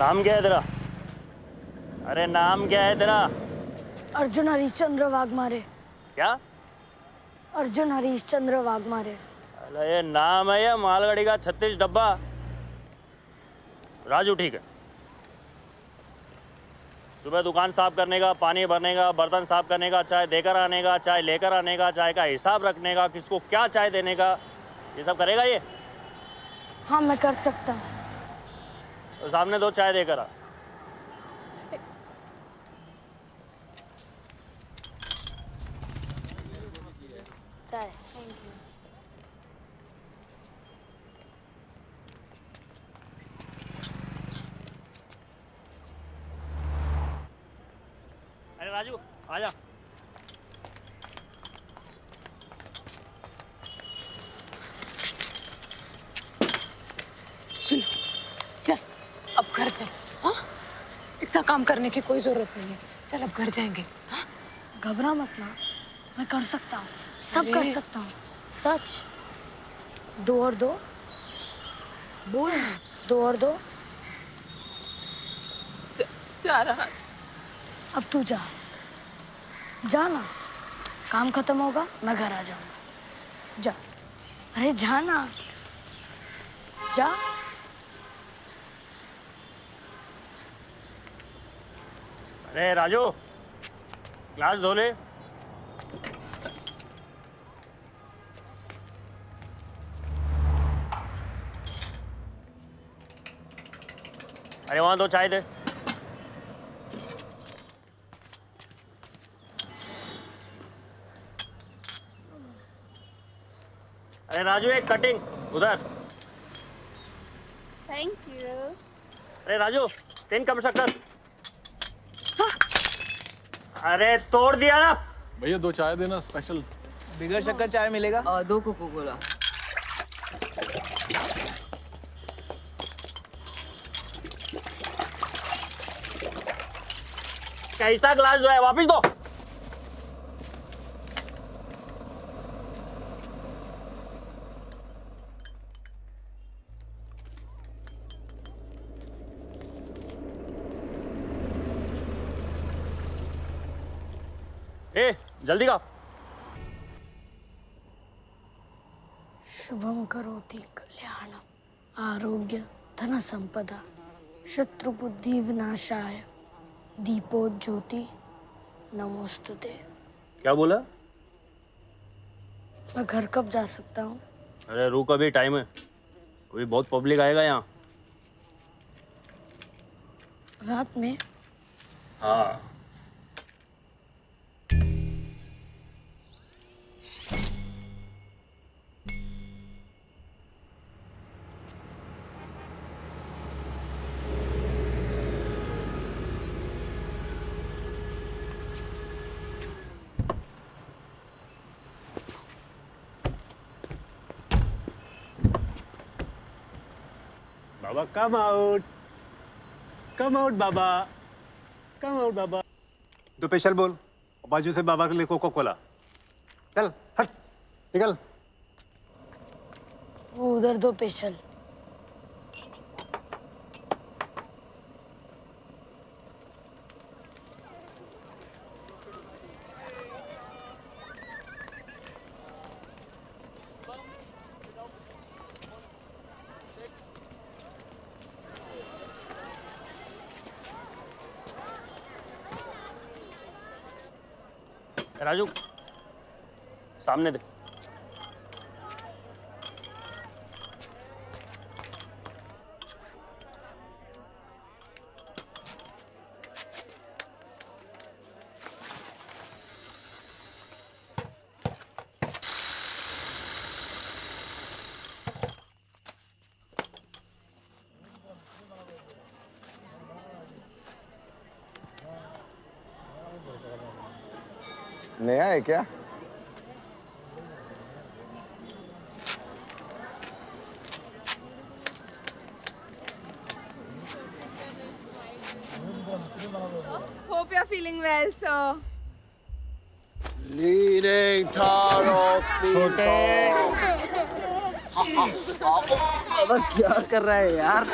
नाम क्या है तेरा? अरे नाम क्या है तेरा? अर्जुन हरीशचंद्र वाघमारे। क्या? अर्जुन हरीशचंद्र वाघमारे। अरे ये नाम है या मालगाड़ी का 36 डब्बा? राजू ठीक है। सुबह दुकान साफ करने का, पानी भरने का, बर्तन साफ करने का, चाय देकर आने का, चाय लेकर आने का, चाय का हिसाब रखने का, किसको क्या चाय देने का, ये सब करेगा ये? हाँ मैं कर सकता हूँ। तो सामने 2 चाय देकर आ। चाय। अरे राजू आजा। सुन, चल अब घर चल। हाँ, इतना काम करने की कोई जरूरत नहीं है। चल अब घर जाएंगे। हाँ, घबरा मत ना, मैं कर सकता हूँ, सब कर सकता हूँ। सच। 2 और 2 बोल ना। 2 और 2। जा रहा। अब तू जा, जा ना। काम खत्म होगा मैं घर आ जाऊंगा। जा। अरे जा ना, जा। अरे राजू ग्लास धो ले। अरे वहां 2 चाय दे। अरे राजू एक कटिंग उधर। Thank you. अरे राजू 3 कम शक्कर। अरे तोड़ दिया ना। भैया 2 चाय देना स्पेशल। बिगर शक्कर चाय मिलेगा? 2 कोको कोला। कैसा ग्लास जो है वापिस दो। ए जल्दी का। शुभम करोति कल्याणम आरोग्य धन संपदा शत्रुबुद्धि विनाशाय दीपो ज्योति नमोस्तुते। क्या बोला? मैं घर कब जा सकता हूँ? अरे रुक अभी टाइम है, अभी बहुत पब्लिक आएगा यहाँ। रात में? हाँ। बाबा कम आउट बाबा, कम आउट बाबा। तो स्पेशल बोल, बाजू से बाबा के लिए कोको कोला। चल हट, निकल। वो उधर 2 स्पेशल। राजू सामने दे। नया है क्या? Hope you're feeling well, sir. Leading Taro अब क्या कर रहा है यार?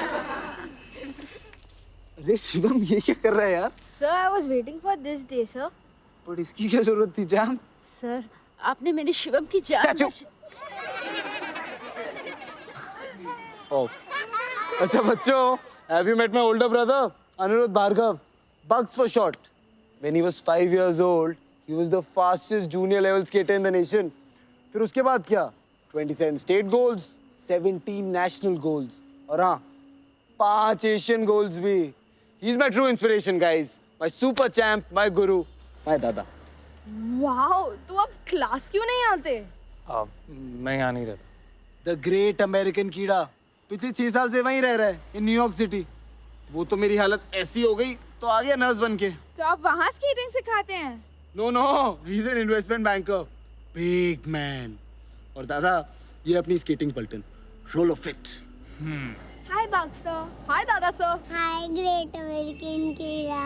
अरे शिवम ये क्या कर रहा है यार? Sir, I was waiting for this day, sir. पर इसकी क्या जरूरत थी जान? Sir, आपने मेरे शिवम की जान चुप। Oh. अच्छा बच्चों, have you met my older brother, Anirudh Bhargav? Bugs for short. When he was 5 years old, he was the fastest junior level skater in the nation. फिर उसके बाद क्या? 27 state goals, 17 national goals, और हाँ, 5 Asian goals भी. He's my true inspiration, guys. My super champ, my guru, my dada. Wow, तू अब class क्यों नहीं आते? मैं यहाँ नहीं रहता. The great American कीड़ा पिछले 6 साल से वहीं रह रहा है in New York City. वो तो मेरी हालत ऐसी हो गई तो आ गया नर्स बन के. तो आप वहाँ स्केटिंग सिखाते हैं? No, no, he's an investment banker. Big man. और दादा, ये अपनी स्केटिंग पलटन. Roll of it. हाय बाग सर. हाय दादा सर. हाय ग्रेट अमेरिकन कीड़ा.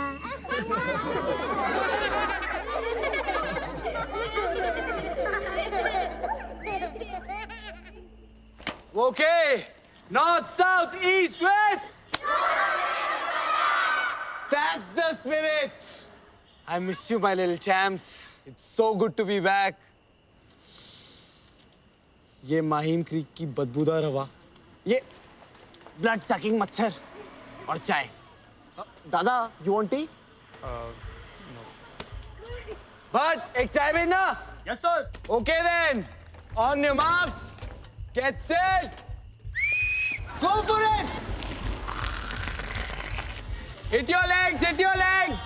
Okay. North, south, east, west. That's the spirit. I missed you, my little champs. It's so good to be back. ये Mahim creek की बदबूदार हवा, ये blood sucking मच्छर और चाय. दादा, you want tea? But एक चाय भेजना. Yes, sir. Okay then. On your marks. Get set. Go for it. Hit your legs. Hit your legs.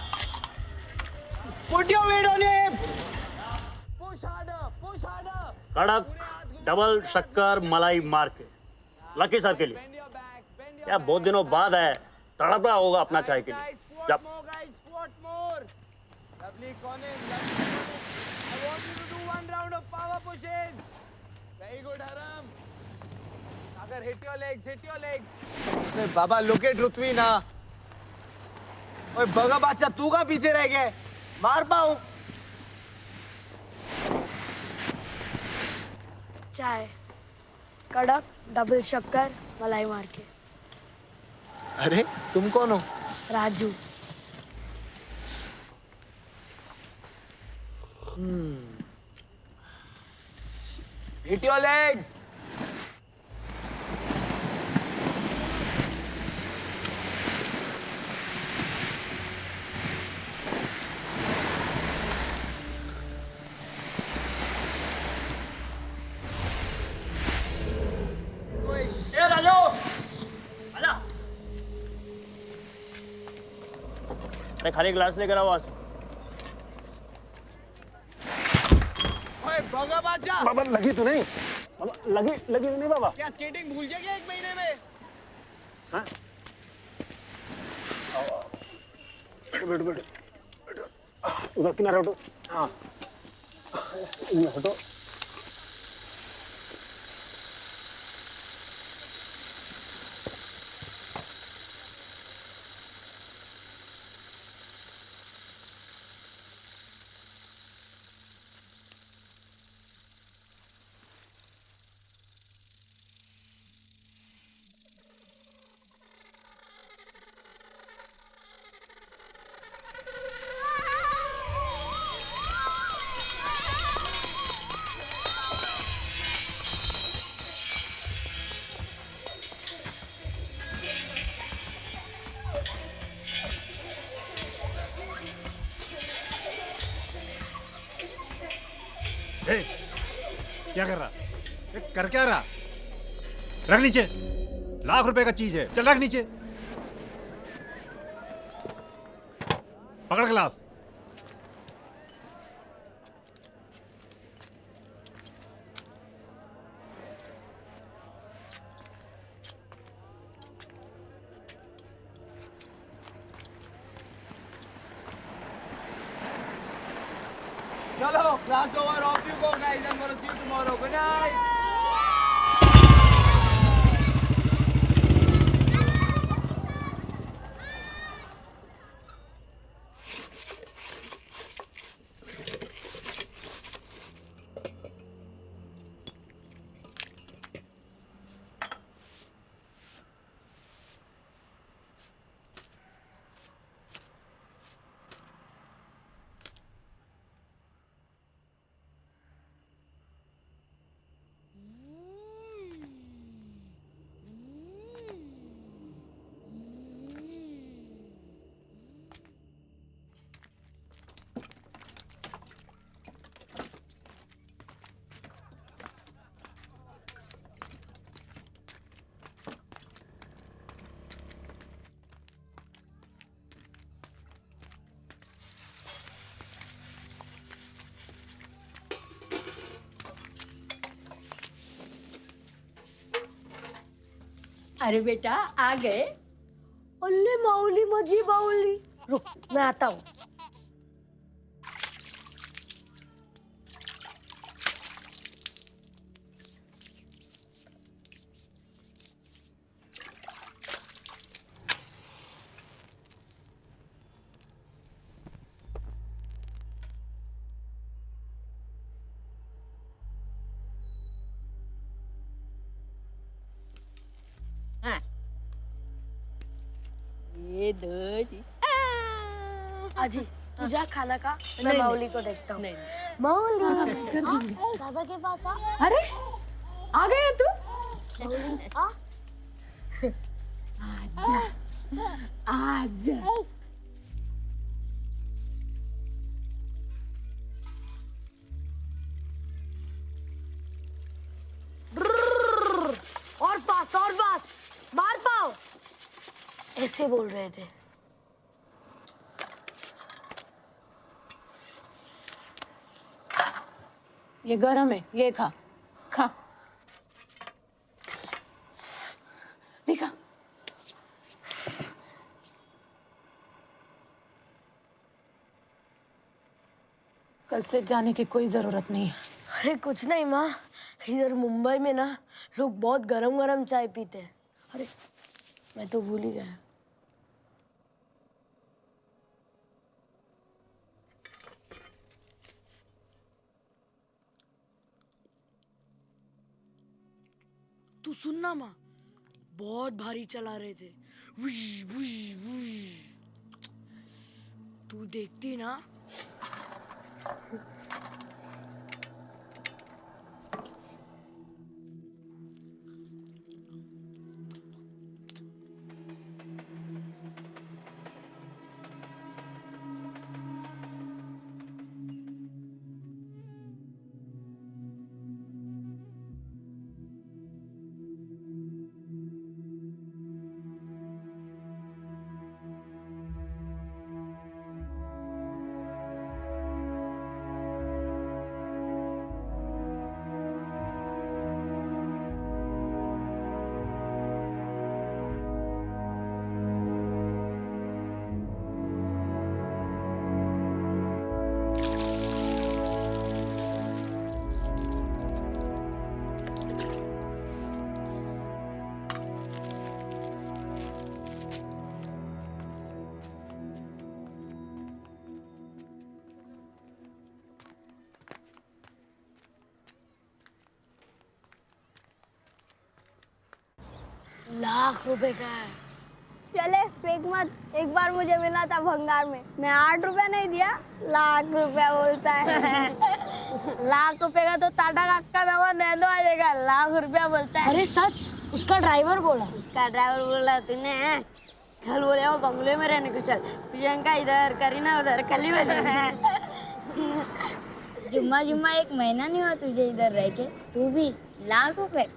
Put your weight on your hips. Push harder. Push harder. कड़क double शक्कर मलाई मार के lucky sir के लिए. यार बहुत दिनों बाद है, तड़पा होगा अपना चाय के लिए. जब Squat more. Lovely Collins. I want you to do 1 round of power pushes. Very good, Haram. Sagar, hit your legs. Hit your legs. अरे बाबा, look at रुतवी ना. ओए बगा बादशाह, तू कहाँ पीछे रह गया? मार पाऊँ. चाय कड़क डबल शक्कर मलाई मार के. अरे तुम कौन हो? राजू. Hit your legs. ए राजू, आजा. अरे खाली ग्लास लेकर आओ. ओए बगा बादशाह. बाबा लगी तो नहीं? बाबा लगी तो नहीं बाबा? क्या स्केटिंग भूल जाएगा 1 महीने में? हाँ? बैठो. उधर किनारे हटो. हाँ. हटो. क्या कर रहा? कर क्या रहा? रख नीचे. ₹1,00,000 का चीज है. चल रख नीचे. पकड़ गिलास. चलो, class over. Off you go, guys. I'm gonna see you tomorrow. Good night. अरे बेटा आ गए। अल्ले माऊली मजी बाउली, रुक मैं आता हूँ। ये दो जी। आजी तू जा खाना खा, मैं माऊली को देखता हूँ। माऊली दादा के पास आ। अरे आ गए तू? आ? आजा आजा। और पास बाहर पाओ, ऐसे बोल रहे थे। ये गरम है, ये खा खा। देखा कल से जाने की कोई जरूरत नहीं है। अरे कुछ नहीं माँ, इधर मुंबई में ना लोग बहुत गरम गरम चाय पीते हैं। अरे मैं तो भूल ही गया। तू सुनना माँ, बहुत भारी चला रहे थे। Whoosh whoosh whoosh. तू देखती ना। लाख रुपए का है। चले फेंक मत, एक बार मुझे मिला था भंगार में, मैं 8 रुपया नहीं दिया, लाख रुपया बोलता है। लाख रुपए का तो टाटा काका दवा दे दो आएगा, लाख रुपया बोलता है। अरे सच, उसका ड्राइवर बोला। उसका ड्राइवर बोला तूने कल बोले वो बंगले में रहने को चल, प्रियंका इधर करीना उधर, कल ही जुम्मा जुम्मा 1 महीना नहीं हुआ तुझे इधर रह के, तू भी लाख रुपए।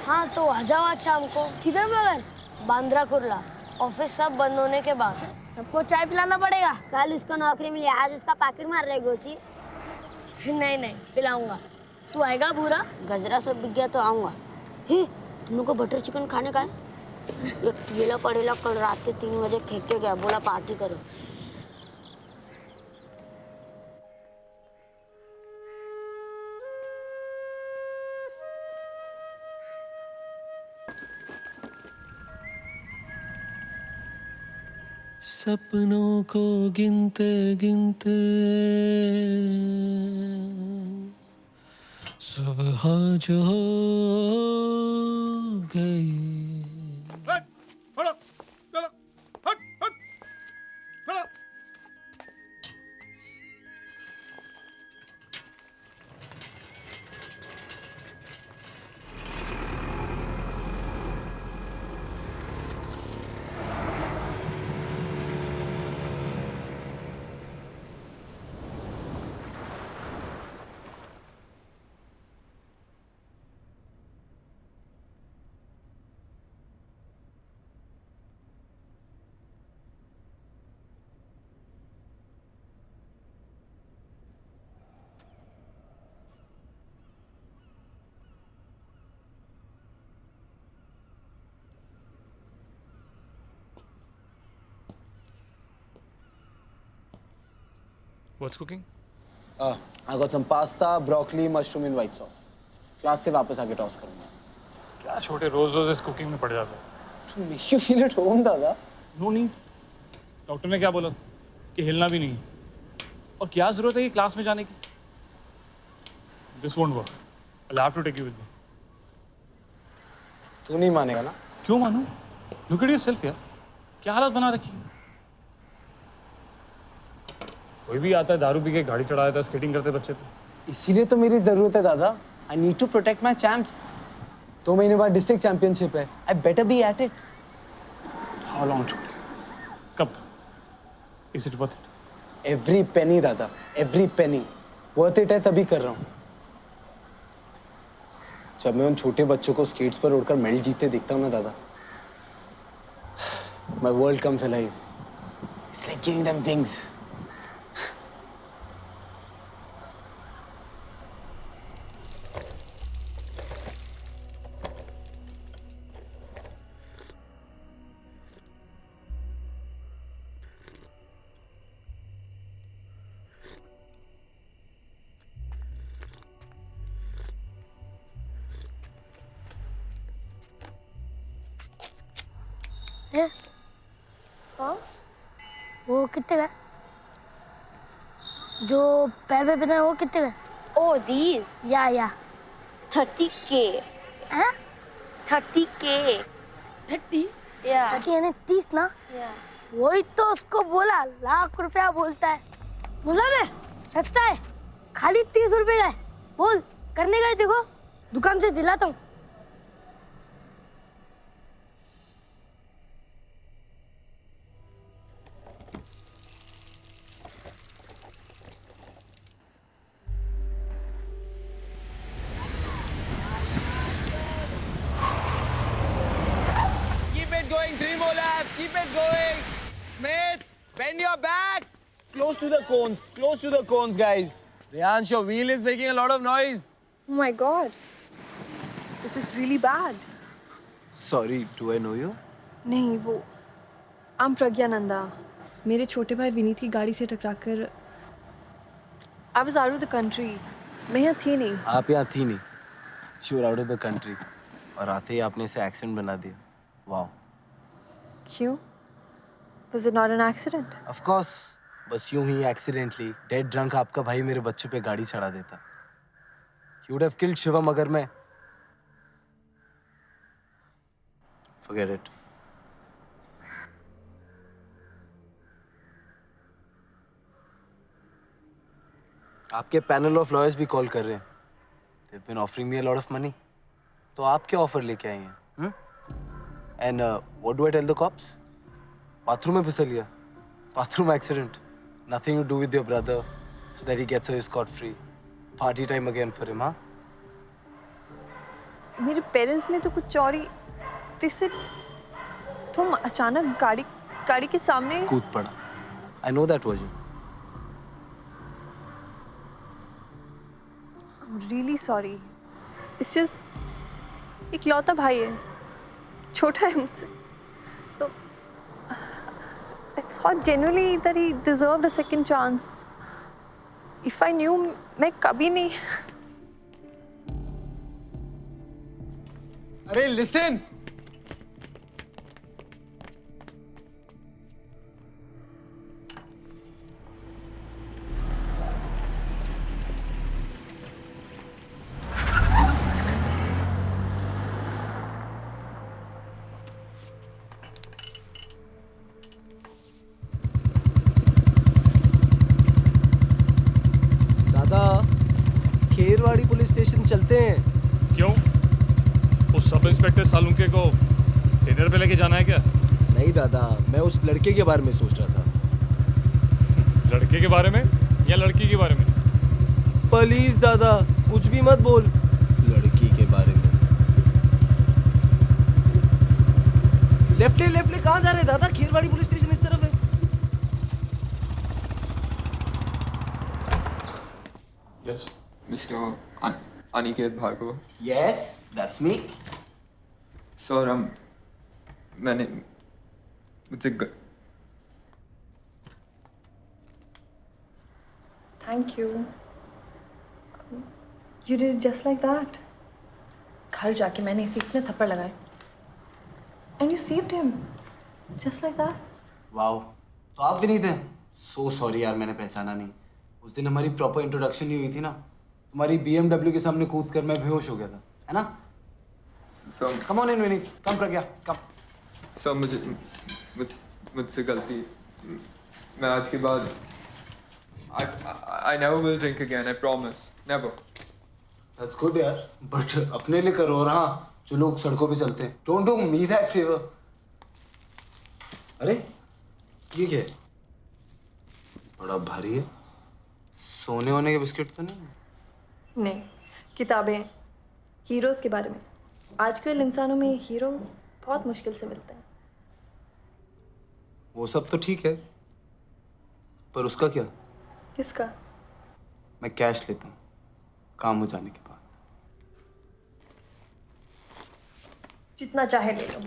हाँ तो आ जाओ आज शाम को। किधर मगर? बांद्रा कुर्ला, ऑफिस सब बंद होने के बाद। सबको चाय पिलाना पड़ेगा। कल इसको नौकरी मिली, आज उसका पैकेट मार रहे गोची। नहीं नहीं पिलाऊंगा। तू आएगा भूरा? गजरा सब बिक गया तो आऊंगा। हे तुम लोग को बटर चिकन खाने का है? ये केला पड़ेला कल रात के 3 बजे फेंक के गया, बोला पार्टी करो। सपनों को गिनते गिनते सुबह जो हो गई। What's cooking? I got some pasta, broccoli, mushroom in white sauce. Class से वापस आके टॉस करूंगा. क्या छोटे रोज इस कुकिंग में पड़ जाता है. To make you feel at home, दादा. नो नहीं. डॉक्टर ने क्या बोला कि हिलना भी नहीं है. और क्या जरूरत है ये क्लास में जाने की? This won't work. I'll have to take you with me. तू नहीं मानेगा ना? क्यों मानूं? Look at yourself यार. क्या हालत बना रखी है? कोई भी आता है दारू पी के गाड़ी चढ़ा देता है स्केटिंग करते बच्चे पे. इसीलिए तो मेरी जरूरत है दादा. I need to protect my champs. 2 महीने बाद डिस्ट्रिक्ट चैंपियनशिप है. I better be at it. How long छोटे? कब? Is it worth it? Every penny दादा. Every penny. Worth it है तभी कर रहा हूँ. जब मैं उन छोटे बच्चों को स्केट्स पर उड़कर मेडल जीतते देखता हूँ ना दादा, my world comes alive. It's like giving them wings. वो कितने का? जो पैर पे पहना है वो कितने का? Oh, these. या 30K. हैं? 30K. 30? Yeah. 30 यानी 30 ना? Yeah. वही तो उसको बोला, लाख रुपया बोलता है. बोला मैं सस्ता है, खाली 30 रुपए का है. बोल करने का है, देखो दुकान से दिलाता हूँ. Going, 3 more laps. Keep it going. Smith, bend your back. Close to the cones. Close to the cones, guys. Riyansh, your wheel is making a lot of noise. Oh my God. This is really bad. Sorry, do I know you? नहीं वो I'm Praggnanandhaa. मेरे छोटे भाई विनीत की गाड़ी से टकराकर I was out of the country. मैं यहाँ थी नहीं. आप यहाँ थी नहीं. You were out of the country. और आते ही आपने इसे एक्सीडेंट बना दिया. Wow. क्यों? Was it not an accident? Of course. बस यूं ही accidentally dead drunk आपका भाई मेरे बच्चों पे गाड़ी चढ़ा देता. He would have killed Shivam अगर मैं. Forget it. आपके पैनल ऑफ लॉयर्स भी कॉल कर रहे हैं. They've been offering me a lot of money. तो आप क्या ऑफर लेके आए हैं? And what do I tell the cops? Bathroom में फिसल गया. Bathroom accident. Nothing to do with your brother, so that he gets away scot free. Party time again for him, हाँ? मेरे पेरेंट्स ने तो कुछ चोरी तिसे तुम अचानक गाड़ी के सामने कूद पड़ा. I know that version. I'm really sorry. It's just इकलौता भाई है. छोटा है मुझसे. तो I thought genuinely that he deserved a second chance. If I knew, मैं कभी नहीं. अरे listen. खेरवाड़ी पुलिस स्टेशन चलते हैं. क्यों? उस सब इंस्पेक्टर सालुंके को डिनर पे लेके जाना है क्या? नहीं दादा, मैं उस लड़के के बारे में सोच रहा था. लड़के के बारे में या लड़की के बारे में? प्लीज दादा, कुछ भी मत बोल. लड़की के बारे में. लेफ्ट ले कहाँ जा रहे दादा? खेरवाड़ी पुलिस स्टेशन इस तरफ है. Yes. Mr. Aniket Bhargava. Yes, that's me. Sir, मैंने मुझे Thank you. You did it just like that. घर जाके मैंने इसे इतने थप्पड़ लगाए. And you saved him. Just like that. Wow, तो आप भी नहीं थे? So sorry यार, मैंने पहचाना नहीं. उस दिन हमारी प्रॉपर इंट्रोडक्शन नहीं हुई थी ना. तुम्हारी BMW के सामने कूद कर मैं बेहोश हो गया था, है ना? Sir Come on in, Vinny. Come Pragya, come. Sir मुझसे गलती. मैं आज के बाद I never will drink again. I promise. Never. That's good यार. But अपने लिए करो और हाँ, जो लोग सड़कों पे चलते हैं. Don't do me that favor. अरे ये क्या है? बड़ा भारी है. सोने होने के बिस्किट तो नहीं? नहीं, किताबें हीरोज के बारे में. आजकल इंसानों में हीरोज बहुत मुश्किल से मिलते हैं. वो सब तो ठीक है, पर उसका क्या? किसका? मैं कैश लेता हूँ काम हो जाने के बाद. जितना चाहे ले लो.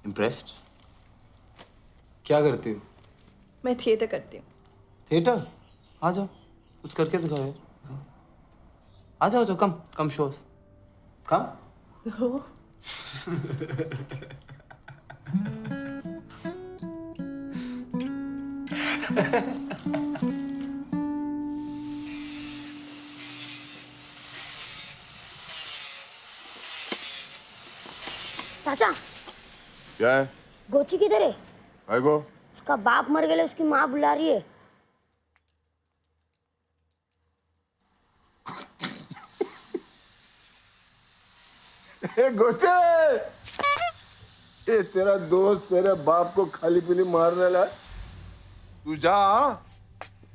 इम्प्रेस्ड? क्या करती हो? मैं थिएटर करती हूँ. थिएटर? आ जाओ, कुछ करके दिखाओ यार. आ जाओ, जाओ, कम शोज. कम. चाचा क्या है? गोची किधर है? आएगो? उसका बाप मर गया, उसकी माँ बुला रही है. गोचे, ये तेरा दोस्त तेरे बाप को खाली पीली मारने ला. तू जा,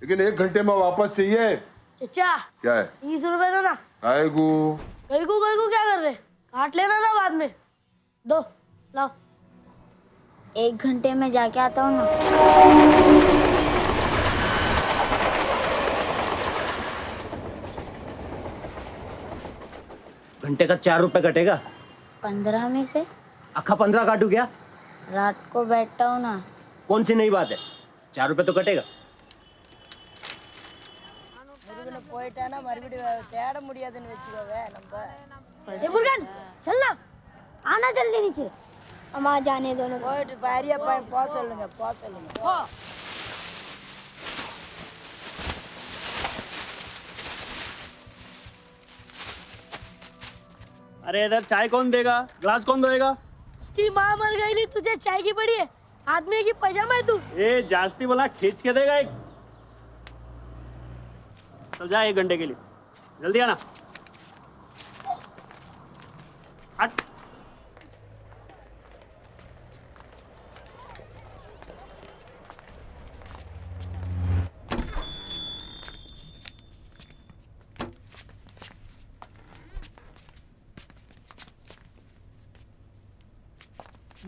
लेकिन 1 घंटे में वापस चाहिए. चाचा क्या है? 30 रुपए दो ना. आएगो. गई को क्या कर रहे? काट लेना था बाद में. दो लाओ. 1 घंटे में जाके आता हूँ ना. घंटे का 4 रुपए कटेगा. 15 में से अक्खा 15 काटू क्या? रात को बैठता हूँ ना. कौन सी नई बात है? 4 रुपए तो कटेगा. ए मुर्गन चल ना. आना जल्दी नीचे. हम आ जाने दो ना. अरे इधर चाय कौन देगा? ग्लास कौन धोएगा? उसकी माँ मर गई नहीं, तुझे चाय की पड़ी है. आदमी की पजामा है तू. ए जास्ती बोला खींच के देगा एक. चल जा 1 घंटे के लिए. जल्दी आना. हट.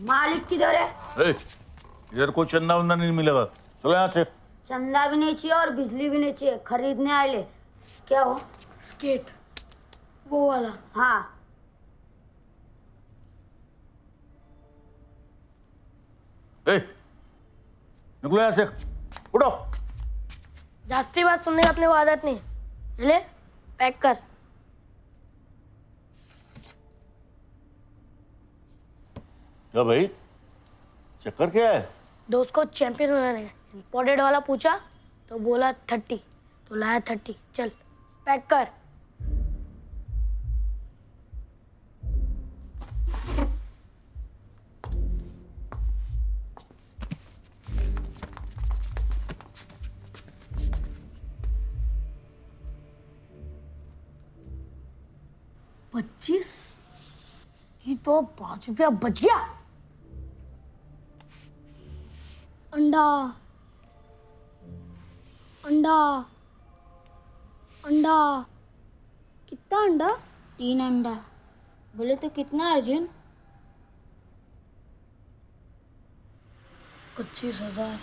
मालिक किधर है? इधर कोई चंदा वंदा नहीं मिलेगा. चलो यहाँ से. चंदा भी नहीं चाहिए और बिजली भी नहीं चाहिए. खरीदने आए ले. क्या हो? स्केट वो वाला. हाँ. निकलो यहाँ से. उठो. जास्ती बात सुनने की अपने को आदत नहीं. ले पैक कर. क्या भाई, चक्कर क्या है? दोस्त को चैंपियन बनाने का. इम्पोर्टेड वाला पूछा तो बोला 30, तो लाया 30. चल पैक कर. $25 ये तो 5 रुपया बच गया. अंडा अंडा अंडा. कितना अंडा? 3 अंडा. बोले तो कितना अर्जुन? 25,000.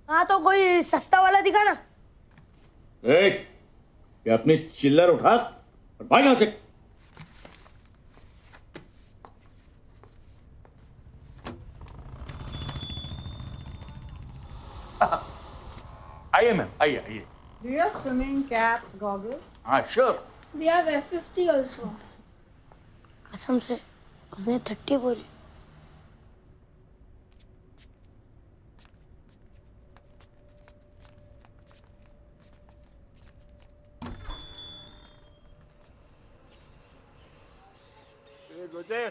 हाँ तो कोई सस्ता वाला दिखा ना. ये अपनी चिल्लर उठा और भाग यहाँ से. आइए आइए। Do you have swimming caps, goggles? हाँ sure. We have F50 also. कसम से उसने 30 बोली। गोचे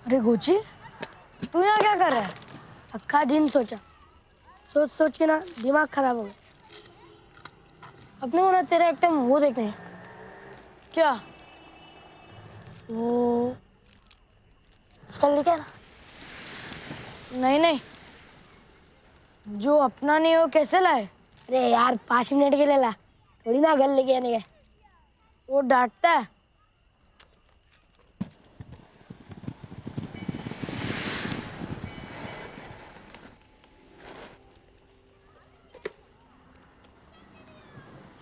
अरे गोची, तू यहाँ क्या कर रहा है? अक्का दिन सोचा, सोच सोच के ना दिमाग खराब हो गया। अपने को ना तेरा एक टाइम वो देखने हैं। क्या वो उसका लिखा है ना? नहीं नहीं, जो अपना नहीं हो कैसे लाए? अरे यार 5 मिनट के लिए ला, थोड़ी ना घर लेके आने का। वो डांटता है।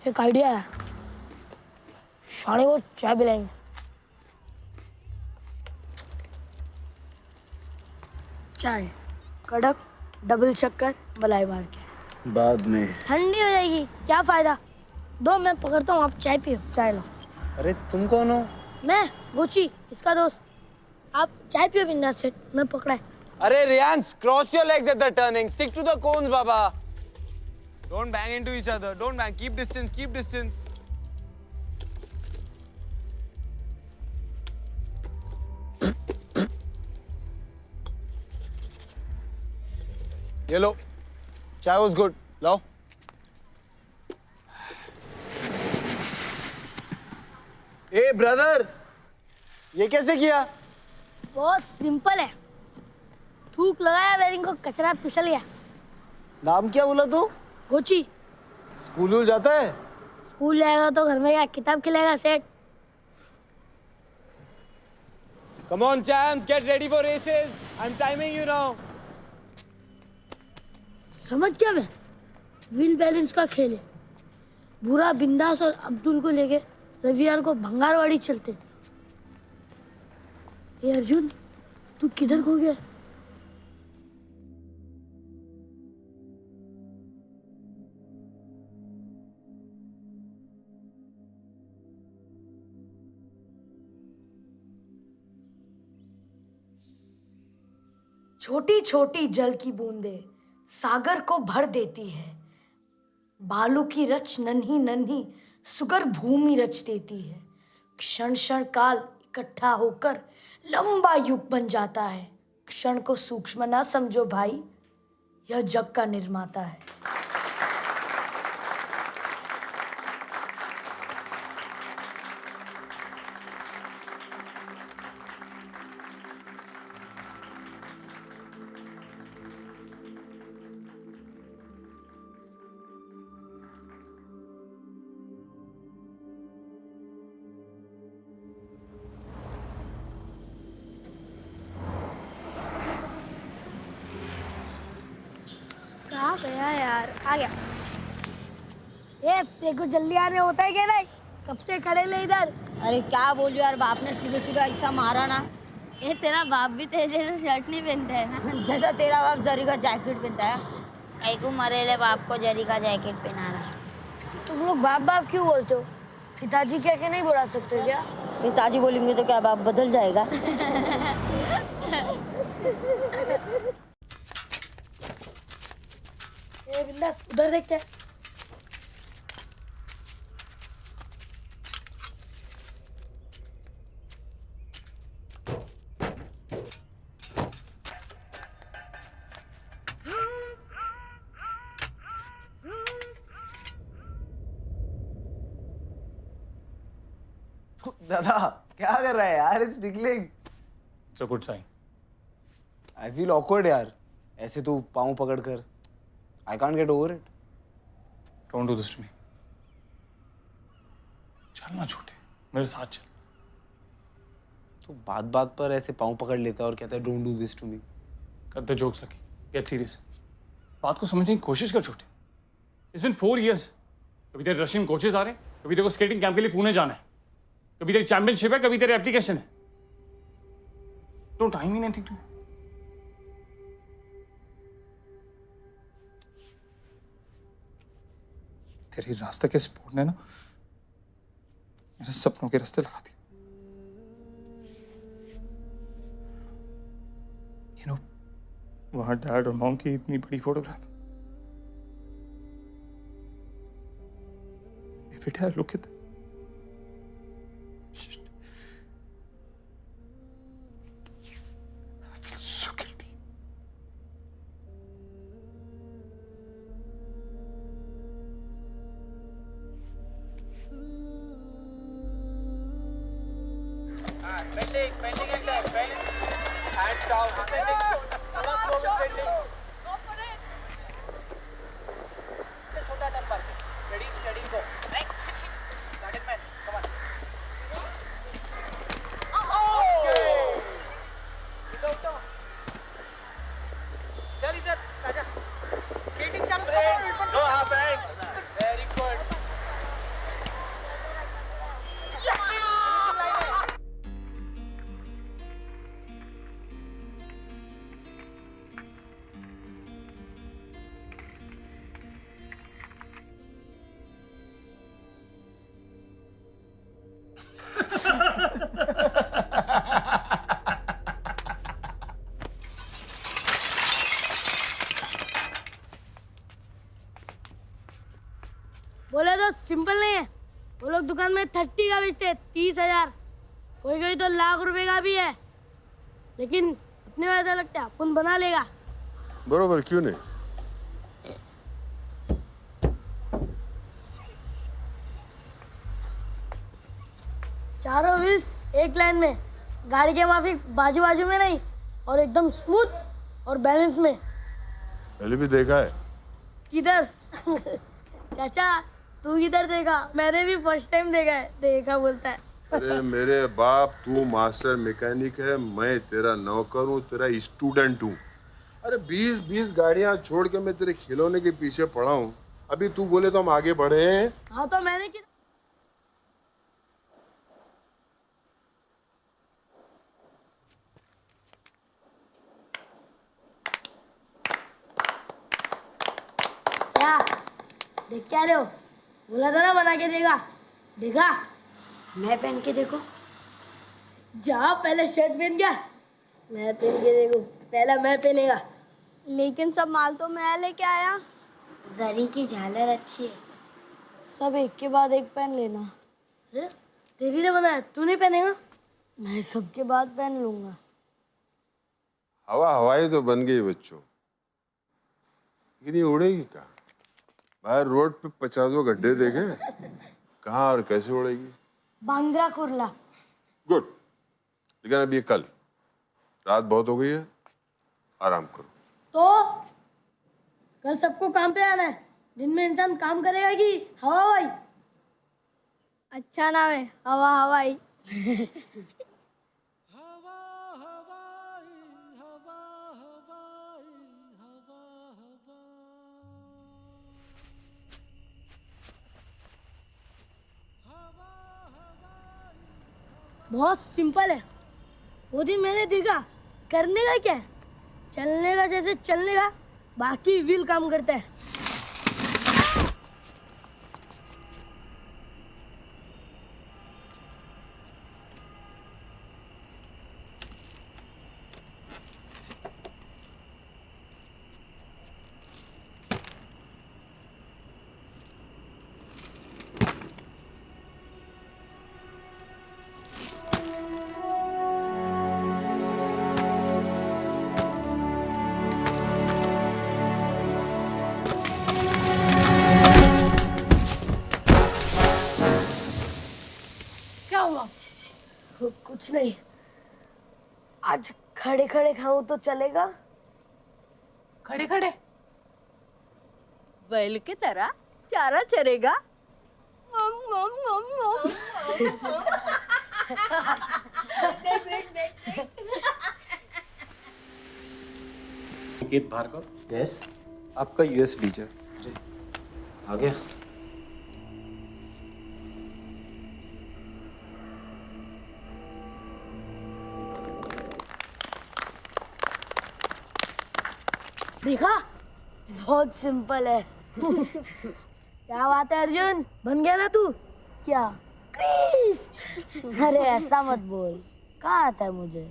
एक आइडिया है, शाने को चाय पिलाएंगे। चाय कड़क, डबल शक्कर, मलाई मार के। बाद में। ठंडी हो जाएगी, क्या फायदा? दो मैं पकड़ता हूँ, आप चाय पियो। चाय लो। अरे तुम कौन हो? मैं गोची, इसका दोस्त। आप चाय पियो बिंदास से, मैं पकड़ा है। अरे रियांस, cross your legs at the turning, stick to the cones बाबा। Don't bang into each other. Don't bang. Keep distance. Keep distance. ये लो, चाय was good. लाओ। ए ब्रदर, ये कैसे किया? बहुत सिंपल है। थूक लगाया, बेरिंग को कचरा फिसल गया। नाम क्या बोला तू? गोची। स्कूल जाता है? स्कूल जाएगा तो घर में क्या किताब खिलाएगा सेठ? Come on champs, get ready for races. I'm timing you now. समझ क्या मैं? व्हील बैलेंस का खेल है। बुरा बिंदास और अब्दुल को लेके रविवार को भंगारवाड़ी चलते। ये अर्जुन, तू किधर खो गया? छोटी छोटी जल की बूंदें सागर को भर देती है। बालू की रच नन्ही नन्ही सुगर भूमि रच देती है। क्षण क्षण काल इकट्ठा होकर लंबा युग बन जाता है। क्षण को सूक्ष्म ना समझो भाई, यह जग का निर्माता है। कहाँ गया यार? आ गया। ए, तेरे को जल्दी आने होता है क्या नहीं? कब से खड़े ले इधर? अरे क्या बोलूं यार, बाप ने सीधे सीधा ऐसा मारा ना। ये तेरा बाप भी तेरे जैसा शर्ट नहीं पहनता है ना? जैसा तेरा बाप जरी का जैकेट पहनता है। कई को मरेले बाप को जरी का जैकेट पहना रहा। तुम लोग बाप बाप क्यों बोलते हो? पिताजी कह के नहीं बुला सकते क्या? पिताजी बोलेंगे तो क्या बाप बदल जाएगा? ए बिंदास, उधर देख क्या? दादा क्या कर रहा है यार? It's tickling. It's a good sign. I feel awkward यार, ऐसे तू पाँव पकड़ कर. I can't get over it. Don't do this to me. चल ना छोटे, मेरे साथ चल. तो बात बात पर ऐसे पाँव पकड़ लेता है और कहता है don't do this to me. Cut the jokes Lucky, get serious. बात को समझने की कोशिश कर छोटे. It's been 4 years. कभी तेरे रशियन कोचेस आ रहे हैं, कभी तेरे को स्केटिंग कैंप के लिए पुणे जाना है, कभी तेरी चैंपियनशिप है, कभी तेरे एप्लीकेशन है. Don't I mean anything to me. तेरी रास्ते के स्पोर्ट ने ना मेरे सपनों के रास्ते लगा दिए. यू नो, वहां डैड और मॉम की इतनी बड़ी photograph. Every day I look at them. Shit. I feel so guilty. Bending and left, bend. Hands down, bending. Come on, go for it. Go for it. से छोटा turn मार के. Ready, steady, go. Right. Got it, man. Come on. Okay. Without चल इधर, आजा. Skating चल. No half hands. Very good. बोले तो सिंपल नहीं है. वो लोग दुकान में 30 का बेचते हैं, 30,000. कोई कोई तो लाख रुपए का भी है. लेकिन अपने को ऐसा लगता है अपन बना लेगा. बरोबर, क्यों नहीं? चारों व्हील्स एक लाइन में, गाड़ी के माफिक बाजू बाजू में नहीं, और एकदम स्मूथ और बैलेंस में. पहले भी देखा है. किधर? चाचा तू किधर देखा? मैंने भी फर्स्ट टाइम देखा है. देखा बोलता है. अरे मेरे बाप, तू मास्टर मैकेनिक है, मैं तेरा नौकर हूँ, तेरा स्टूडेंट हूँ. अरे 20-20 गाड़ियाँ छोड़ के मैं तेरे खिलौने के पीछे पड़ा हूँ. अभी तू बोले तो हम आगे बढ़े हैं. हाँ तो मैंने किधर? क्या देख क्या रहे हो? बोला था ना बना के देगा. देखा? मैं पहन के देखो. जा पहले शर्ट पहन गया. मैं पहन के देखो. पहला मैं पहनेगा. लेकिन सब माल तो मैं लेके आया. जरी की झालर अच्छी है. सब एक के बाद एक पहन लेना. अरे तेरी ने बनाया, तू नहीं पहनेगा? मैं सबके बाद पहन लूंगा. हवा हवाई तो बन गई बच्चों, लेकिन ये उड़ेगी कहाँ? बाहर रोड पे 50 गड्ढे देखे, कहाँ और कैसे उड़ेगी? बांद्रा कुर्ला. गुड. लेकिन अभी कल रात बहुत हो गई है, आराम करो. तो कल सबको काम पे आना है. दिन में इंसान काम करेगा कि हवा हवाई? अच्छा नाम है, हवा हवाई. बहुत सिंपल है. वो दिन मैंने देखा. करने का क्या है? चलने का जैसे चलने का, बाकी व्हील काम करता है. कुछ नहीं. आज खड़े खड़े खाऊं तो चलेगा? खड़े खड़े बैल की तरह चारा चरेगा। निकेत भार्गव। यस, आपका यूएस वीजा आ गया। देखा, बहुत सिंपल है। क्या बात है अर्जुन, बन गया ना तू? क्या? क्रिस! अरे ऐसा मत बोल, कहाँ आता है मुझे?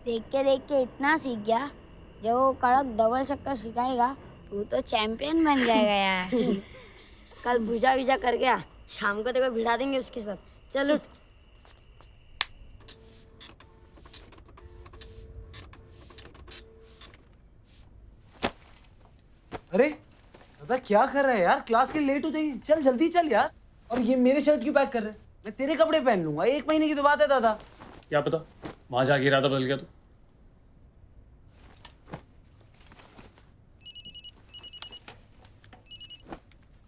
देख के इतना सीख गया, जब वो कड़क डबल शक्कर सिखाएगा तू तो चैंपियन बन जाएगा यार। कल पूजा विजा कर गया, शाम को देखो भिड़ा देंगे उसके साथ। चल उठ। अरे दादा क्या कर रहा है यार, क्लास के लेट हो जाएगी। चल जल्दी चल यार। और ये मेरे शर्ट क्यों पैक कर रहे हैं? मैं तेरे कपड़े पहन लूंगा, 1 महीने की तो बात है दादा। क्या पता वहां जाके इरादा बदल गया तो।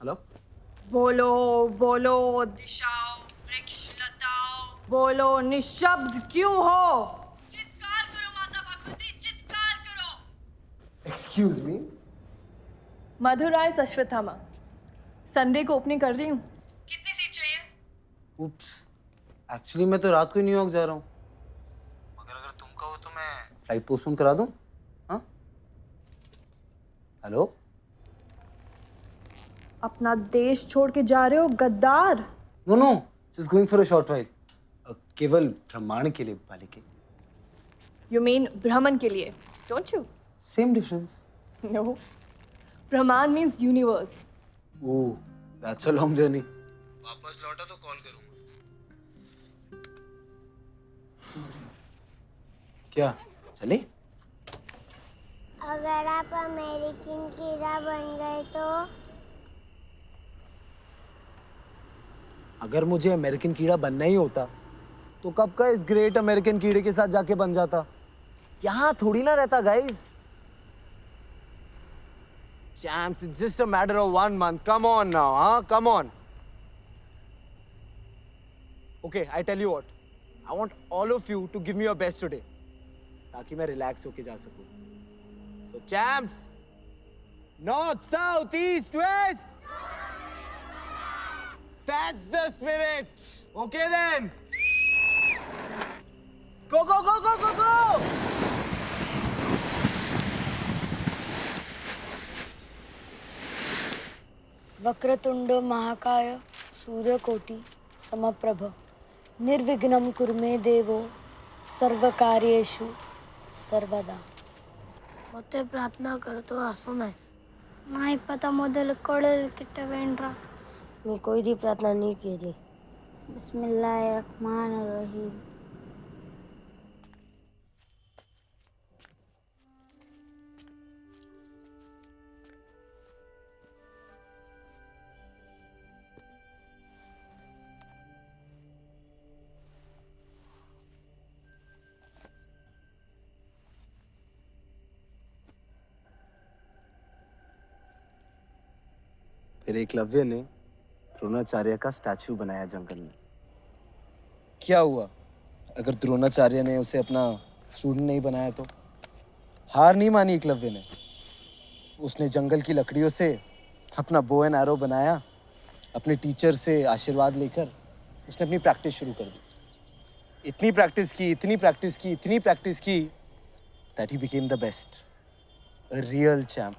हेलो, बोलो बोलो दिशाओ, वृक्ष लताओ, बोलो निशब्द क्यों हो? चित्कार करो माता भगवती, चित्कार करो। Excuse me. मधुराय अश्वत्थामा, संडे को ओपनिंग कर रही हूँ। कितनी सीट चाहिए? उप्स, एक्चुअली मैं तो रात को ही न्यूयॉर्क जा रहा हूँ। मगर अगर तुम कहो तो मैं फ्लाइट पोस्टपोन करा दूँ। हाँ, हेलो, अपना देश छोड़ के जा रहे हो गद्दार? No no, just going for a short ride. केवल ब्रह्मांड के लिए बालिके। यू मीन ब्रह्मन के लिए, don't you? Same difference. No, ब्रह्मांड means universe. Oh, that's a long journey. वापस लौटा तो कॉल करूंगा। क्या चले? अगर आप अमेरिकन कीड़ा बन गए तो? अगर मुझे अमेरिकन कीड़ा बनना ही होता तो कब का इस ग्रेट अमेरिकन कीड़े के साथ जाके बन जाता। यहाँ थोड़ी ना रहता guys. Champs, it's just a matter of 1 month. Come on now, huh? Come on. Okay, I tell you what. I want all of you to give me your best today, ताकि मैं relax होके जा सकूं. So, champs, north, south, east, west. That's the spirit. Okay then. Go, go, go, go, go, go. Vakratunda महाकाय सूर्यकोटि समप्रभ निर्विघ्नं कुरु मे देवो सर्वकार्येषु सर्वदा. ಮತ್ತೆ ಪ್ರಾರ್ಥನಾ करतो असो नाही. नहीं पता मोदल कळेल किट्टा वेंड्रा. मैं कोई भी प्रार्थना नहीं की थी. बिस्मिल्लाहिर्रहमानिर्रहीम. फिर एकलव्य ने द्रोणाचार्य का स्टैचू बनाया जंगल में। क्या हुआ अगर द्रोणाचार्य ने उसे अपना स्टूडेंट नहीं बनाया तो? हार नहीं मानी एकलव्य ने। उसने जंगल की लकड़ियों से अपना बो एंड एरो बनाया। अपने टीचर से आशीर्वाद लेकर उसने अपनी प्रैक्टिस शुरू कर दी। इतनी प्रैक्टिस की, इतनी प्रैक्टिस की, इतनी प्रैक्टिस की that he became the best, a real champ.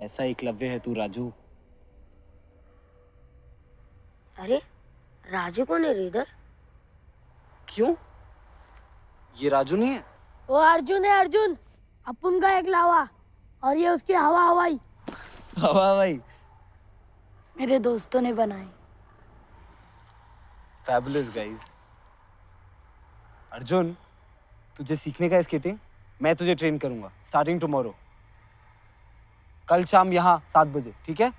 ऐसा एकलव्य है तू राजू। अरे राजू कौन है इधर? क्यों? ये राजू नहीं है? वो अर्जुन है, अर्जुन अपुन का एक लावा और ये उसकी हवा हवाई। हवा भाई मेरे दोस्तों ने बनाई। Fabulous guys. अर्जुन तुझे सीखने का है स्केटिंग? मैं तुझे ट्रेन करूंगा स्टार्टिंग टुमारो। कल शाम यहाँ 7 बजे, ठीक है?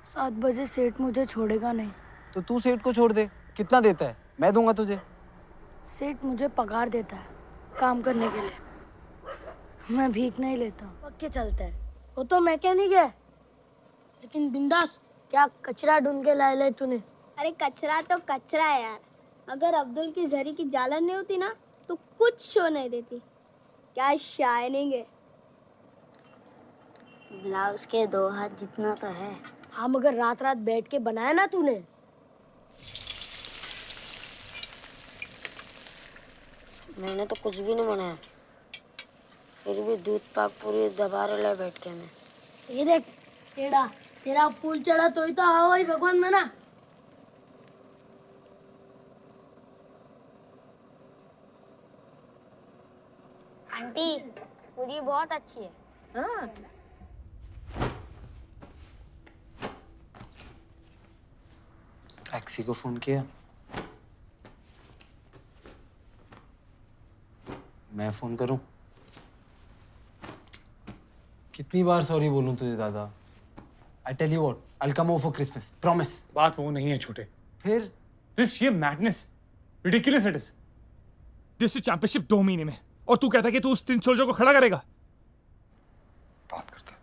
7 बजे सेठ मुझे छोड़ेगा नहीं। तो तू सेठ को छोड़ दे। कितना देता है? मैं दूंगा तुझे। सेठ मुझे पगार देता है काम करने के लिए, मैं भीख नहीं लेता। पक्के चलता है। वो तो मैकेनिक है, लेकिन बिंदास क्या कचरा ढूंढ के लाए ले तूने। अरे कचरा तो कचरा है यार। अगर अब्दुल की जरी की जालन नहीं होती ना तो कुछ शो नहीं देती। क्या शाइनिंग है। ब्लाउज के 2 हाथ जितना तो है। हाँ मगर रात रात बैठ के बनाया ना तूने। मैंने तो कुछ भी नहीं बनाया, फिर भी दूध पाक पूरी दबा रहे बैठ के मैं। ये देख टेढ़ा, तेरा फूल चढ़ा तो ही तो हवा ही भगवान बना। आंटी पूरी बहुत अच्छी है। हाँ टैक्सी को फोन किया? मैं फोन करूं? कितनी बार सॉरी बोलूं तुझे दादा? I tell you what, I'll come over for Christmas, promise. बात वो नहीं है छोटे। फिर? दिस ये madness, ridiculous it is. This championship 2 महीने में, और तू कहता है कि तू उस 3 सोल्जर को खड़ा करेगा। बात करते हैं।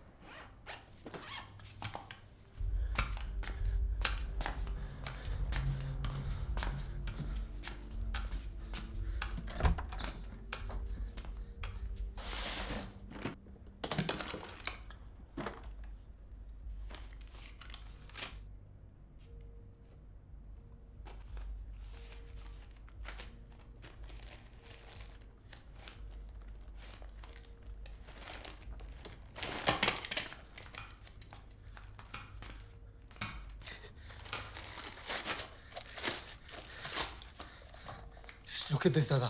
Look at this, दादा।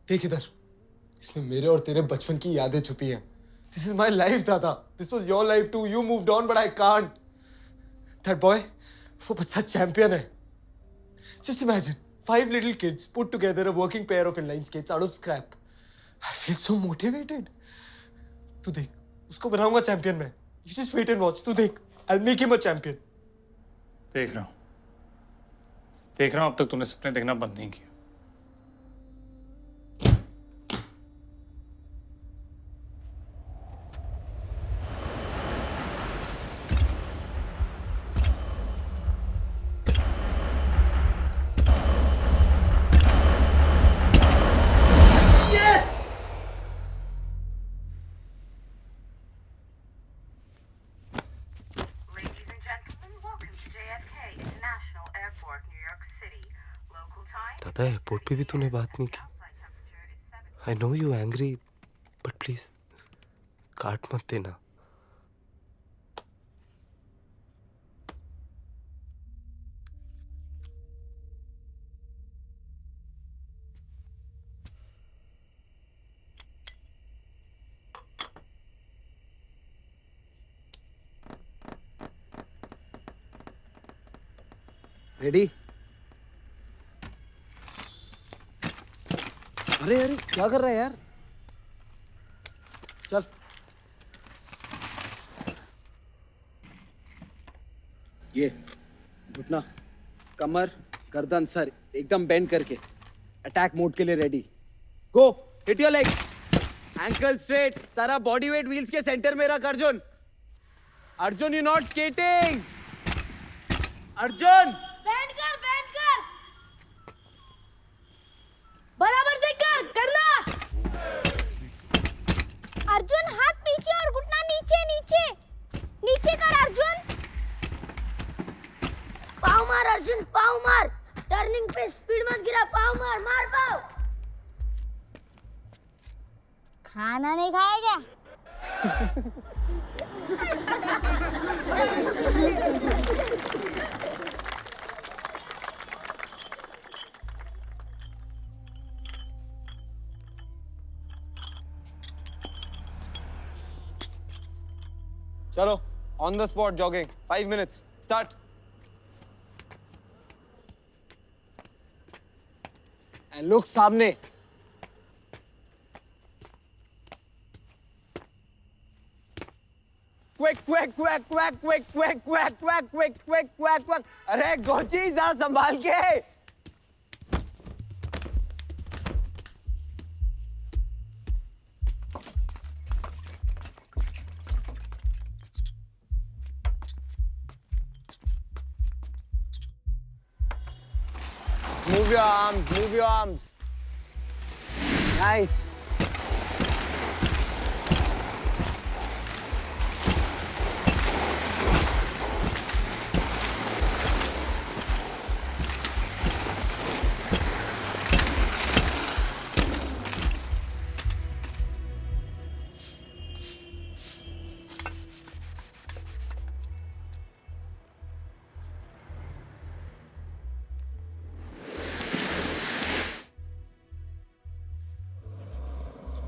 देख इधर। इसमें मेरे और तेरे बचपन की यादें छुपी हैं। This is my life, दादा। This was your life too. You moved on, but I can't. That boy, वो बच्चा चैंपियन है। Just imagine, 5 little kids put together a working pair of inline skates out of scrap. I feel so motivated. तू देख, उसको बनाऊंगा champion मैं। You just wait and watch. तू देख, I'll make him a champion. देख रहा हूँ अब तक तूने सपने देखना बंद नहीं किया। दादा एयरपोर्ट पे भी तूने बात नहीं की। I know you angry, but please काट मत देना। रेडी? अरे अरे क्या कर रहा है यार? चल। ये घुटना, कमर, गर्दन, सर एकदम बेंड करके अटैक मोड के लिए ready. Go, hit your leg, ankle straight, सारा बॉडी वेट व्हील्स के सेंटर में रख। Arjun, Arjun you not skating. Arjun बैठ कर बराबर से करना। अर्जुन हाथ पीछे और घुटना नीचे नीचे नीचे कर। अर्जुन पाँव मार, अर्जुन पाँव मार। टर्निंग पे स्पीड मत गिरा, पाँव मार, मार पाँव। खाना नहीं खाया क्या? चलो, on the spot jogging, 5 minutes, start. And look सामने. Quick, quick, quick, quick, quick, quick, quick, quick, quick, quick, quick, quick. अरे गोची जरा संभाल के. Move your arms, move your arms. Nice.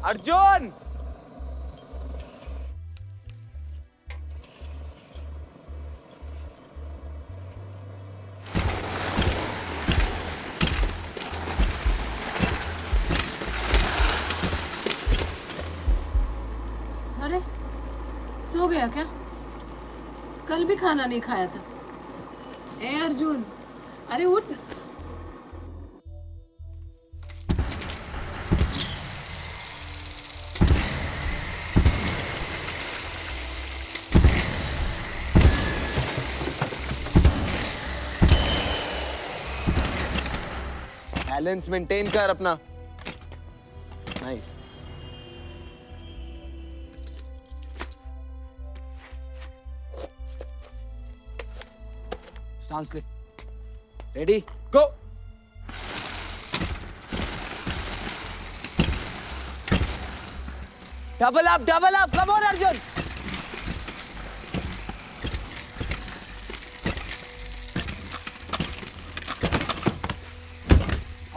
Arjun अरे सो गया क्या? कल भी खाना नहीं खाया था। ए अर्जुन, अरे उठ। बैलेंस मेंटेन कर अपना। नाइस। स्टांस ले। Ready go. Double up, come on Arjun.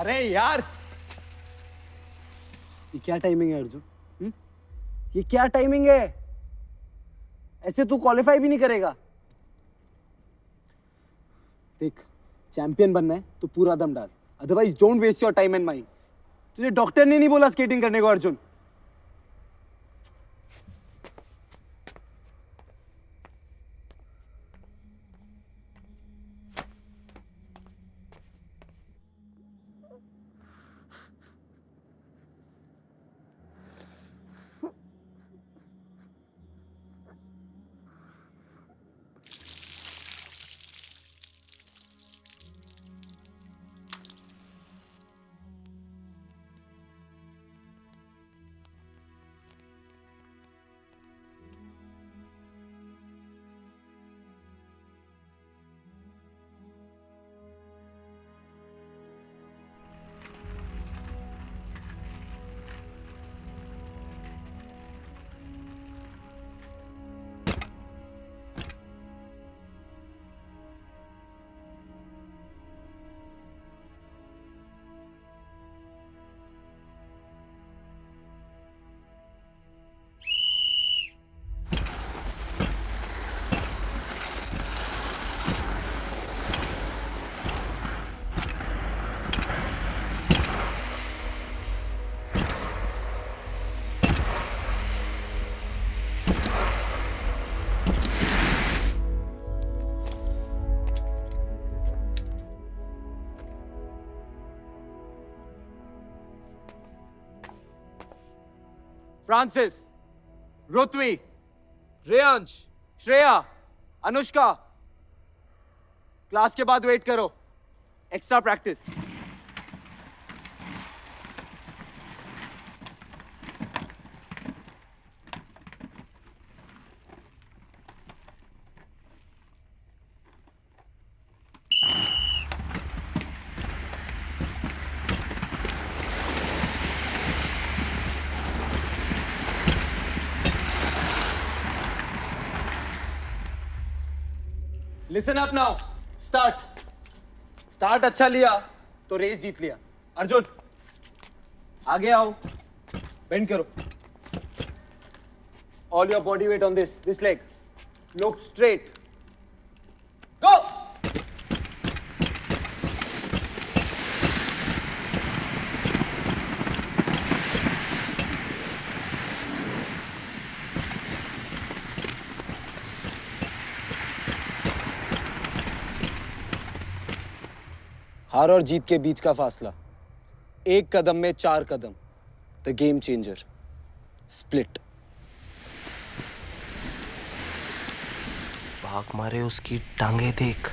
अरे यार, ये क्या टाइमिंग है अर्जुन? ये क्या टाइमिंग है? ऐसे तू क्वालिफाई भी नहीं करेगा। देख, चैंपियन बनना है तो पूरा दम डाल, otherwise don't waste your time and mind. तुझे डॉक्टर ने नहीं बोला स्केटिंग करने को अर्जुन। फ्रांसिस, रुत्वी, रेयांश, श्रेया, अनुष्का, क्लास के बाद वेट करो, extra practice. Listen up now, start अच्छा लिया तो रेस जीत लिया। अर्जुन आगे आओ, बेंड करो। All your body weight on this leg, look straight, go. हार और जीत के बीच का फासला, एक कदम में 4 कदम। The game changer, split. भाग मारे उसकी टांगे देख।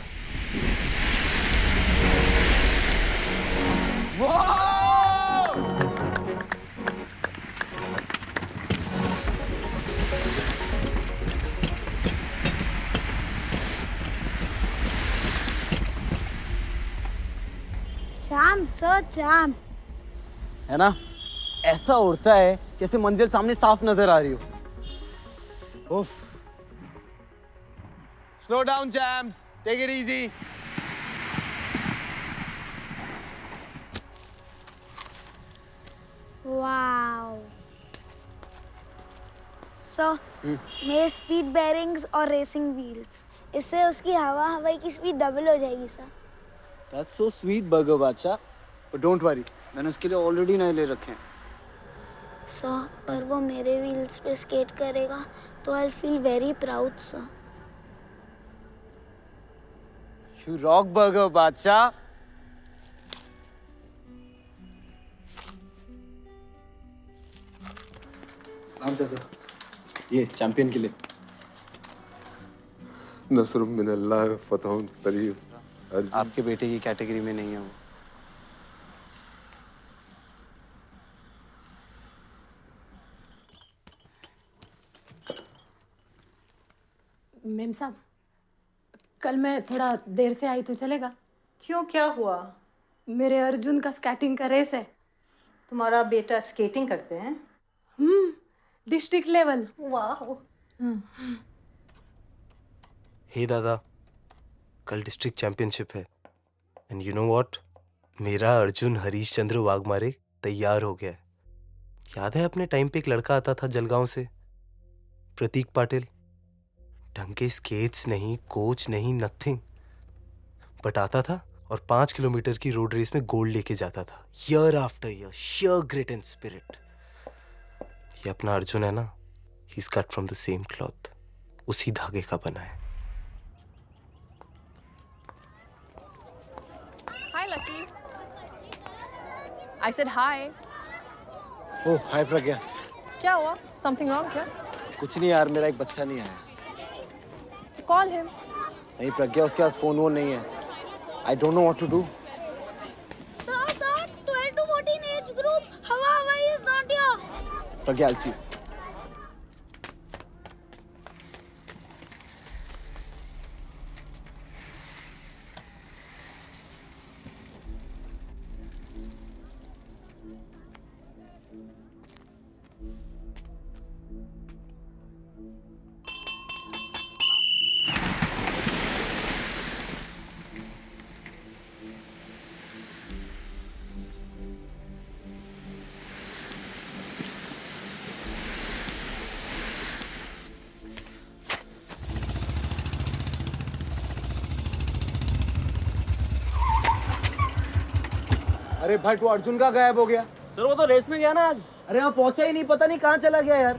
चाम सर चाम। है ना, ऐसा उड़ता है जैसे मंजिल सामने साफ नजर आ रही हो। उफ। Slow down champs, take it easy. Wow sir, मेरे स्पीड बेयरिंग्स और रेसिंग व्हील्स, इससे उसकी हवाई की स्पीड डबल हो जाएगी सर। That's so sweet, बर्गर बादशाह। But don't worry, मैंने उसके लिए ऑलरेडी नए ले रखे हैं। सर, पर वो मेरे व्हील्स पे स्केट करेगा तो I feel very proud sir. You rock, burger बादशाह। सलाम चाचा, ये चैंपियन के लिए। नसर मिनल्लाह फतहुन करीब। आपके बेटे की कैटेगरी में नहीं है वो। मेम साहब, कल मैं थोड़ा देर से आई तो चलेगा? क्यों, क्या हुआ? मेरे अर्जुन का स्केटिंग का रेस है। तुम्हारा बेटा स्केटिंग करते हैं? District level. वाह। हे दादा, कल डिस्ट्रिक्ट चैंपियनशिप है। एंड यू नो व्हाट, मेरा अर्जुन हरीश चंद्र वाघमारे तैयार हो गया है। याद है अपने टाइम पे एक लड़का आता था जलगांव से, प्रतीक पाटिल। ढंग के स्केट्स नहीं, कोच नहीं, नथिंग, बट आता था और 5 किलोमीटर की रोड रेस में गोल्ड लेके जाता था, year after year, sheer grit and spirit। ये अपना अर्जुन है ना, he is cut from the same cloth, उसी धागे का बना है। Hi Lucky। I said hi। ओह, हाय प्रज्ञा। क्या हुआ? Something wrong क्या? कुछ नहीं यार, मेरा एक बच्चा नहीं आया। So call him। नहीं प्रज्ञा, उसके पास फोन वोन नहीं है। I don't know what to do। Sir, 12 to 14 age group, Hawaii is not here। Pragya, I'll see। अरे भट्ट, वो अर्जुन का गायब हो गया। सर वो तो रेस में गया ना आज। अरे यहाँ पहुंचा ही नहीं, पता नहीं कहाँ चला गया यार।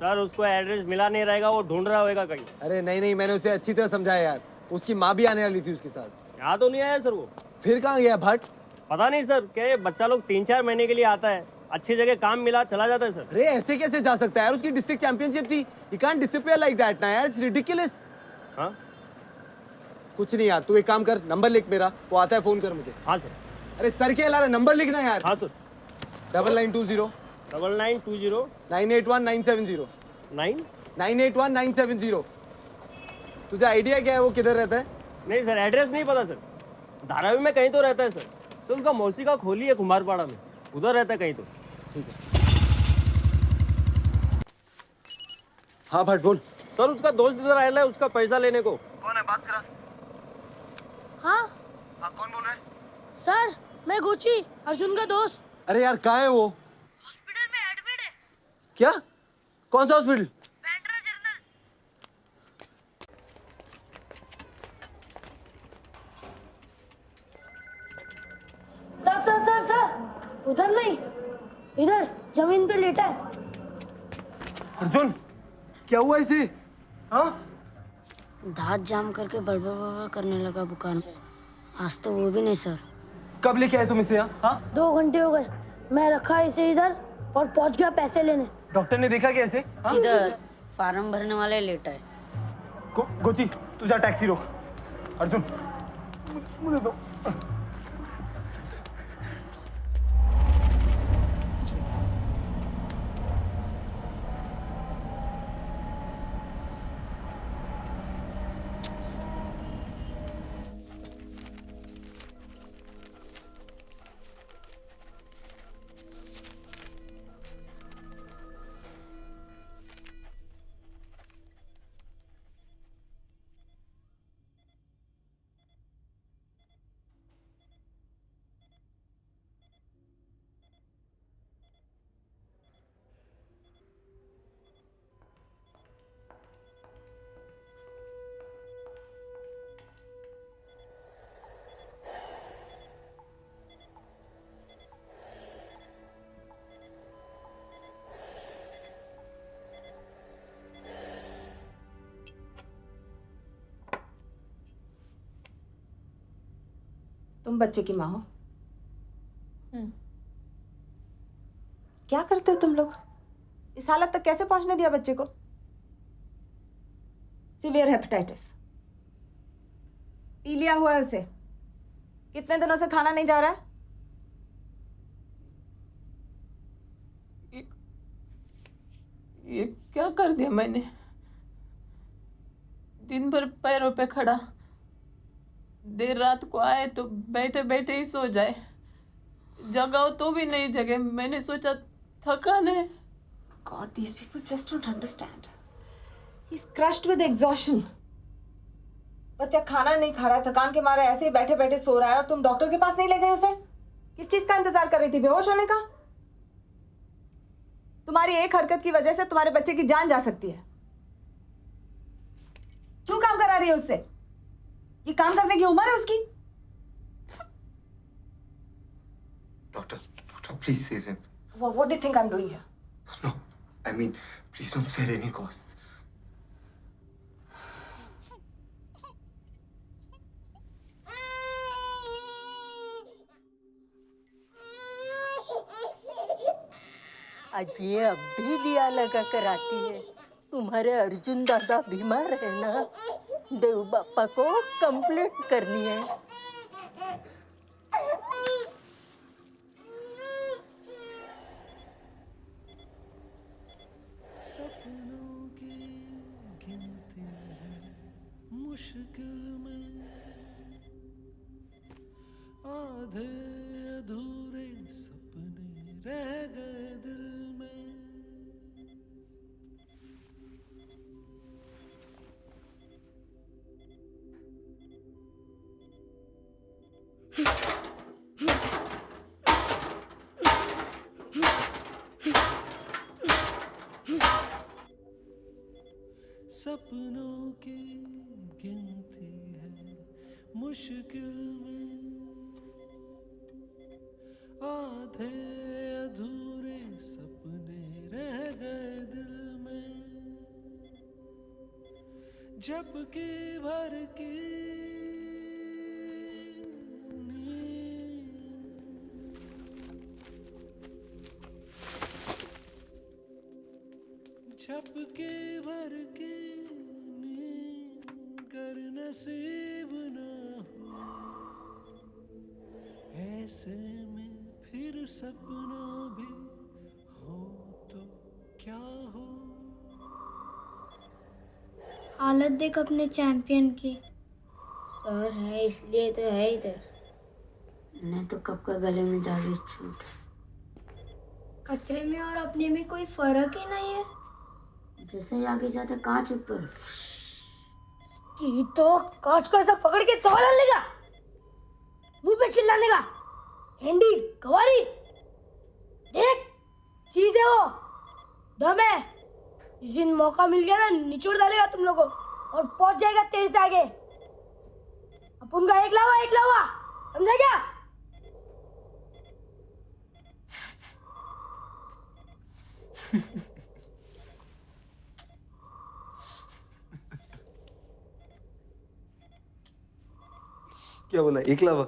सर उसको एड्रेस मिला नहीं रहेगा, वो ढूंढ रहा होगा कहीं। अरे नहीं नहीं, मैंने उसे अच्छी तरह समझाया यार, उसकी माँ भी आने वाली थी उसके साथ। यहाँ तो नहीं आया सर वो। फिर कहाँ गया भट्ट? पता नहीं सर, क्या ये बच्चा लोग 3-4 महीने के लिए आता है, अच्छी जगह काम मिला चला जाता है सर। अरे ऐसे कैसे जा सकता है यार, उसकी डिस्ट्रिक्ट चैंपियनशिप थी। You can't disappear like that ना यार, it's ridiculous। हाँ कुछ नहीं यार, तू एक काम कर, नंबर लिख मेरा, तो आता है फोन कर मुझे। हाँ सर। अरे सर क्या ला, नंबर लिखना यार। हाँ सर। 9920 9920 981 970। तुझे आइडिया क्या है वो किधर रहता है? नहीं सर, एड्रेस नहीं पता सर। धारावी में कहीं तो रहता है सर। सर उसका मौसी का खोली है कुमारपाड़ा में, उधर रहता है कहीं तो। ठीक है। हाँ भट्ट बोल। सर उसका दोस्त इधर आया है उसका पैसा लेने को। कौन है, बात करा। हाँ हाँ, कौन बोल रहा है? सर, मैं गुची, अर्जुन का दोस्त। अरे यार कहाँ है वो? हॉस्पिटल में एडमिट है। क्या? कौन सा हॉस्पिटल? बैंड्रा जनरल। सर, उधर नहीं, इधर जमीन पे लेटा है। अर्जुन, क्या हुआ इसे? हाँ? दांत जाम करके बड़बड़ करने लगा बुखार से। आज तो वो भी नहीं सर। कब लेके आए तुम इसे यहाँ? हाँ? 2 घंटे हो गए, मैं रखा इसे इधर और पहुंच गया पैसे लेने। डॉक्टर ने देखा क्या इसे? हाँ? इधर फार्म भरने वाले लेटा है। गोची, तू जा टैक्सी रोक। अर्जुन, मुझे दो। तुम बच्चे की माँ हो। क्या करते हो तुम लोग? इस हालत तक कैसे पहुंचने दिया बच्चे को? सीवियर हेपेटाइटिस, पी लिया हुआ है उसे। कितने दिनों से खाना नहीं जा रहा है? ये क्या कर दिया मैंने? दिन भर पैरों पे खड़ा, देर रात को आए तो बैठे बैठे ही सो जाए, जगाओ तो भी नहीं जगे। मैंने सोचा थकान है। God, these people just don't understand. He's crushed with exhaustion. बच्चा खाना नहीं खा रहा है, थकान के मारे ऐसे ही बैठे बैठे सो रहा है, और तुम डॉक्टर के पास नहीं ले गए उसे? किस चीज का इंतजार कर रही थी? बेहोश होने का? तुम्हारी एक हरकत की वजह से तुम्हारे बच्चे की जान जा सकती है। क्यों काम करा रही है उससे? ये काम करने की उम्र है उसकी? Doctor, please save him. What do you think I'm doing here? No, I mean, please don't spare any costs. आज ये अब भी दिया लगा कर आती है। तुम्हारे अर्जुन दादा बीमार है ना, देव बापा को कंप्लेंट करनी है। सपनों की गिनती है मुश्किल में, आधे अधूरे सपने रह गए दिल में। सपनों की गिनती है मुश्किल में, आधे अधूरे सपने रह गए दिल में, जबकि भर की झपके भर के नींद कर नसीब न हो, ऐसे में फिर सपना भी हो तो क्या हो। हालत देख अपने चैंपियन की। सर है इसलिए तो है इधर, नहीं तो कब का गले में जा रही छूट। कचरे में और अपने में कोई फर्क ही नहीं है। जैसे ही आगे जाते कांच ऊपर, कि तो कांच को ऐसा पकड़ के तवा डालने का, मुंह पे चिल्लाने का, हैंडी कवारी, देख चीज है वो, दम है। जिस दिन मौका मिल गया ना, निचोड़ डालेगा तुम लोगों को और पहुंच जाएगा तेरे से आगे। अपन का एक लावा, समझा क्या? क्या बोला? एकलावा?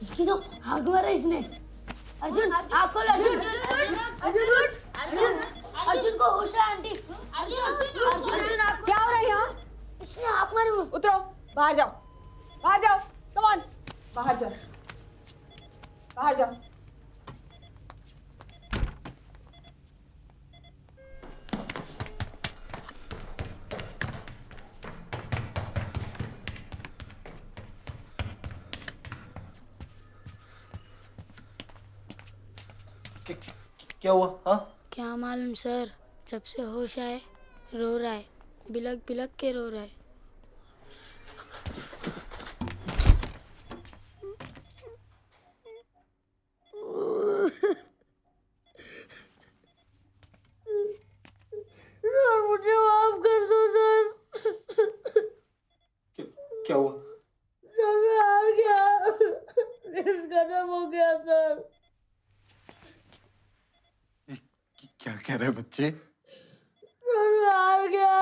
इसकी तो आग मारा इसने। अर्जुन आग खोल, अर्जुन अर्जुन को होश है आंटी। अर्जुन आग, क्या हो रहा है यहाँ? इसने आग मारी। उतरो, बाहर जाओ, बाहर जाओ, कम ऑन, बाहर जाओ, बाहर जाओ। क्या हुआ? हाँ, क्या मालूम सर, जब से होश आए रो रहा है, बिलक बिलक के रो रहा है। सर मुझे माफ कर दो सर। क्या हुआ? सर मैं हार गया, रेस खत्म हो गया सर। क्या कह रहे बच्चे? सर मैं हार गया।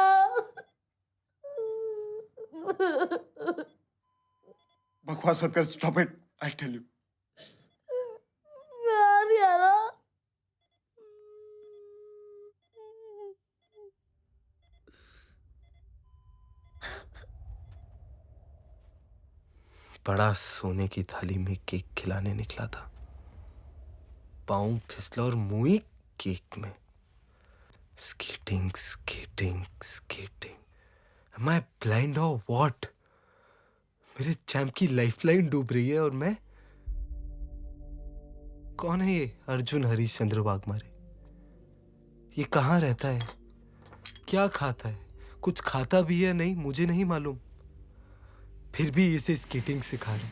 बकवास मत कर, stop it, I tell you. मैं हार गया ना। बड़ा सोने की थाली में केक खिलाने निकला था, पाँव फिसला और मुंह केक में। Skating skating skating, Am I blind or what? मेरे चैंप की लाइफलाइन डूब रही है और मैं। कौन है ये अर्जुन हरीश चंद्र वाघमारे? ये कहाँ रहता है, क्या खाता है, कुछ खाता भी है नहीं मुझे नहीं मालूम, फिर भी इसे स्केटिंग सिखा रहा हूं,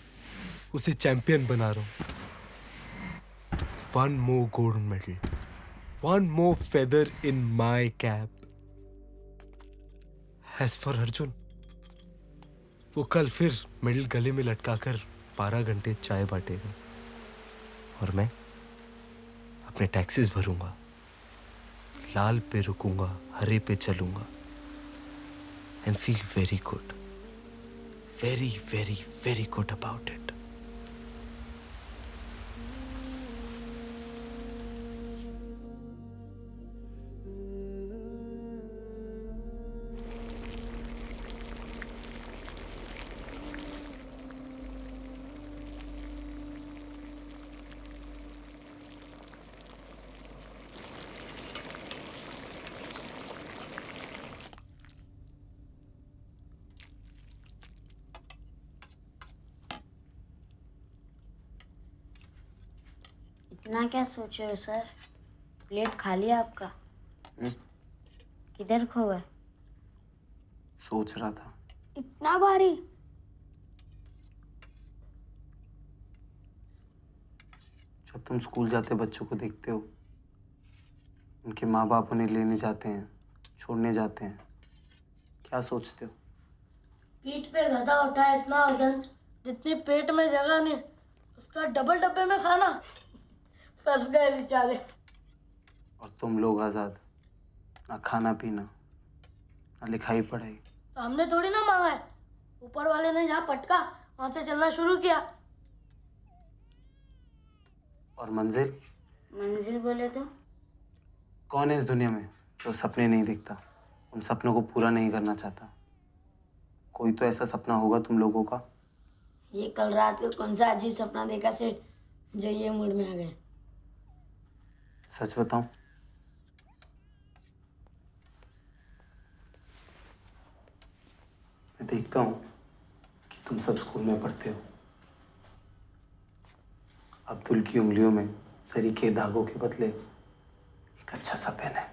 उसे चैंपियन बना रहा हूं। One more gold medal, one more feather in my cap. As for Arjun, वो कल फिर मेडल गले में लटकाकर 12 घंटे चाय बांटेगा और मैं अपने टैक्सेस भरूंगा, लाल पे रुकूंगा, हरे पे चलूंगा and feel very good, very very very good about it. इतना क्या सोच रहे हो सर? प्लेट खाली है आपका? किधर खो गए? सोच रहा था। इतना भारी? जब तुम स्कूल जाते बच्चों को देखते हो, उनके माँ बाप उन्हें लेने जाते हैं, छोड़ने जाते हैं, क्या सोचते हो? पीठ पे गधा उठाया, इतना वजन जितनी पेट में जगह नहीं, उसका डबल डब्बे में खाना। फंस गए बेचारे। और तुम लोग आजाद, ना खाना पीना, ना लिखाई पढ़ाई। तो हमने थोड़ी ना मांगा है, ऊपर वाले ने जहाँ पटका वहां से चलना शुरू किया। और मंजिल? मंजिल बोले तो? कौन है इस दुनिया में जो सपने नहीं दिखता, उन सपनों को पूरा नहीं करना चाहता? कोई तो ऐसा सपना होगा तुम लोगों का। ये कल रात को कौन सा अजीब सपना देखा सेठ जो ये मूड में आ गए? सच बताऊं, मैं देखता हूं कि तुम सब स्कूल में पढ़ते हो। अब्दुल की उंगलियों में सरी के दागों के बदले एक अच्छा सा पेन है।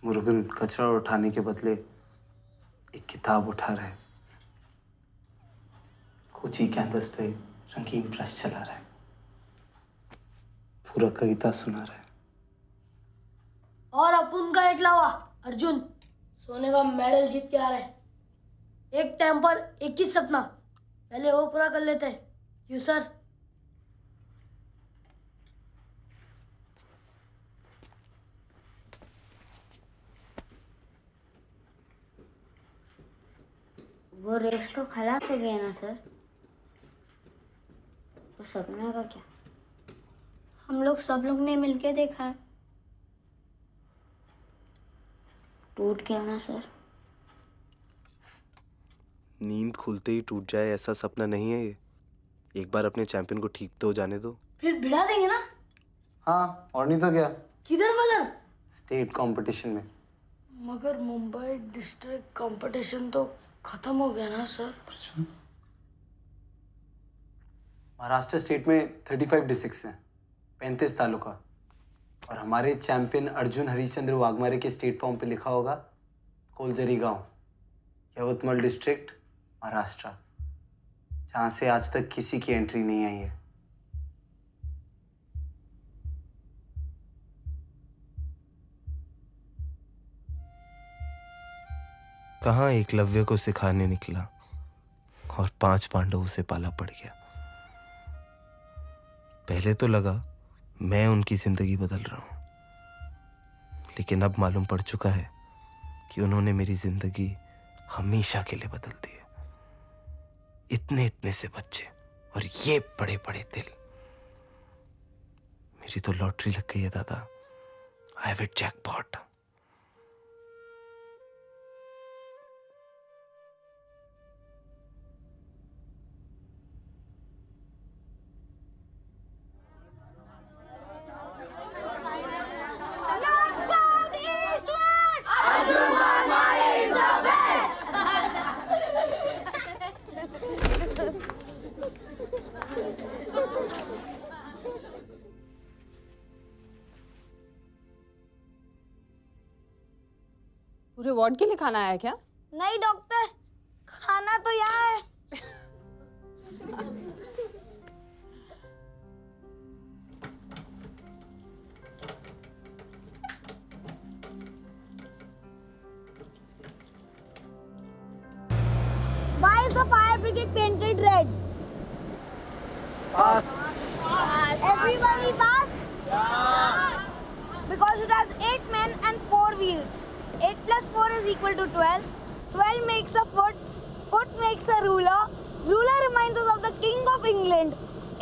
मुरुगन कचरा उठाने के बदले एक किताब उठा रहा है। कोची कैनवस पे रंगीन ब्रश चला रहा है, पूरा कविता सुना रहा है। और अपुन का एकलवा अर्जुन सोने का मेडल जीत के आ रहा है। एक टाइम पर एक ही सपना, पहले वो पूरा कर लेते हैं। क्यों सर? वो रेस तो खलास हो गया ना सर? वो सपने का क्या? हम लोग सब लोग ने मिलके देखा है, टूट गया ना सर? नींद खुलते ही टूट जाए ऐसा सपना नहीं है ये। एक बार अपने चैंपियन को ठीक तो जाने दो। फिर भिड़ा देंगे ना? हाँ, और नहीं तो क्या, किधर मगर? स्टेट कंपटीशन में। मगर मुंबई डिस्ट्रिक्ट कंपटीशन तो खत्म हो गया ना सर? महाराष्ट्र स्टेट में 35 डिस्ट्रिक्ट्स हैं, 35 तालुका, और हमारे चैंपियन अर्जुन हरीशचंद्र वाघमारे के स्टेट फॉर्म पे लिखा होगा कोलजरी गांव, यवतमाल डिस्ट्रिक्ट, महाराष्ट्र, जहाँ से आज तक किसी की एंट्री नहीं आई है। कहाँ एकलव्य को सिखाने निकला और 5 पांडवों से पाला पड़ गया। पहले तो लगा मैं उनकी जिंदगी बदल रहा हूं, लेकिन अब मालूम पड़ चुका है कि उन्होंने मेरी जिंदगी हमेशा के लिए बदल दी है। इतने इतने से बच्चे और ये बड़े बड़े दिल। मेरी तो लॉटरी लग गई है दादा। I have it jackpot. पूरे वार्ड के लिए खाना आया क्या? नहीं डॉक्टर, खाना तो यहाँ है। Why is the fire brigade painted red? Pass. Everybody pass? Because it has 8 men and 4 wheels. 8 plus 4 is equal to 12. 12 makes a foot. Foot makes a ruler. Ruler reminds us of the King of England.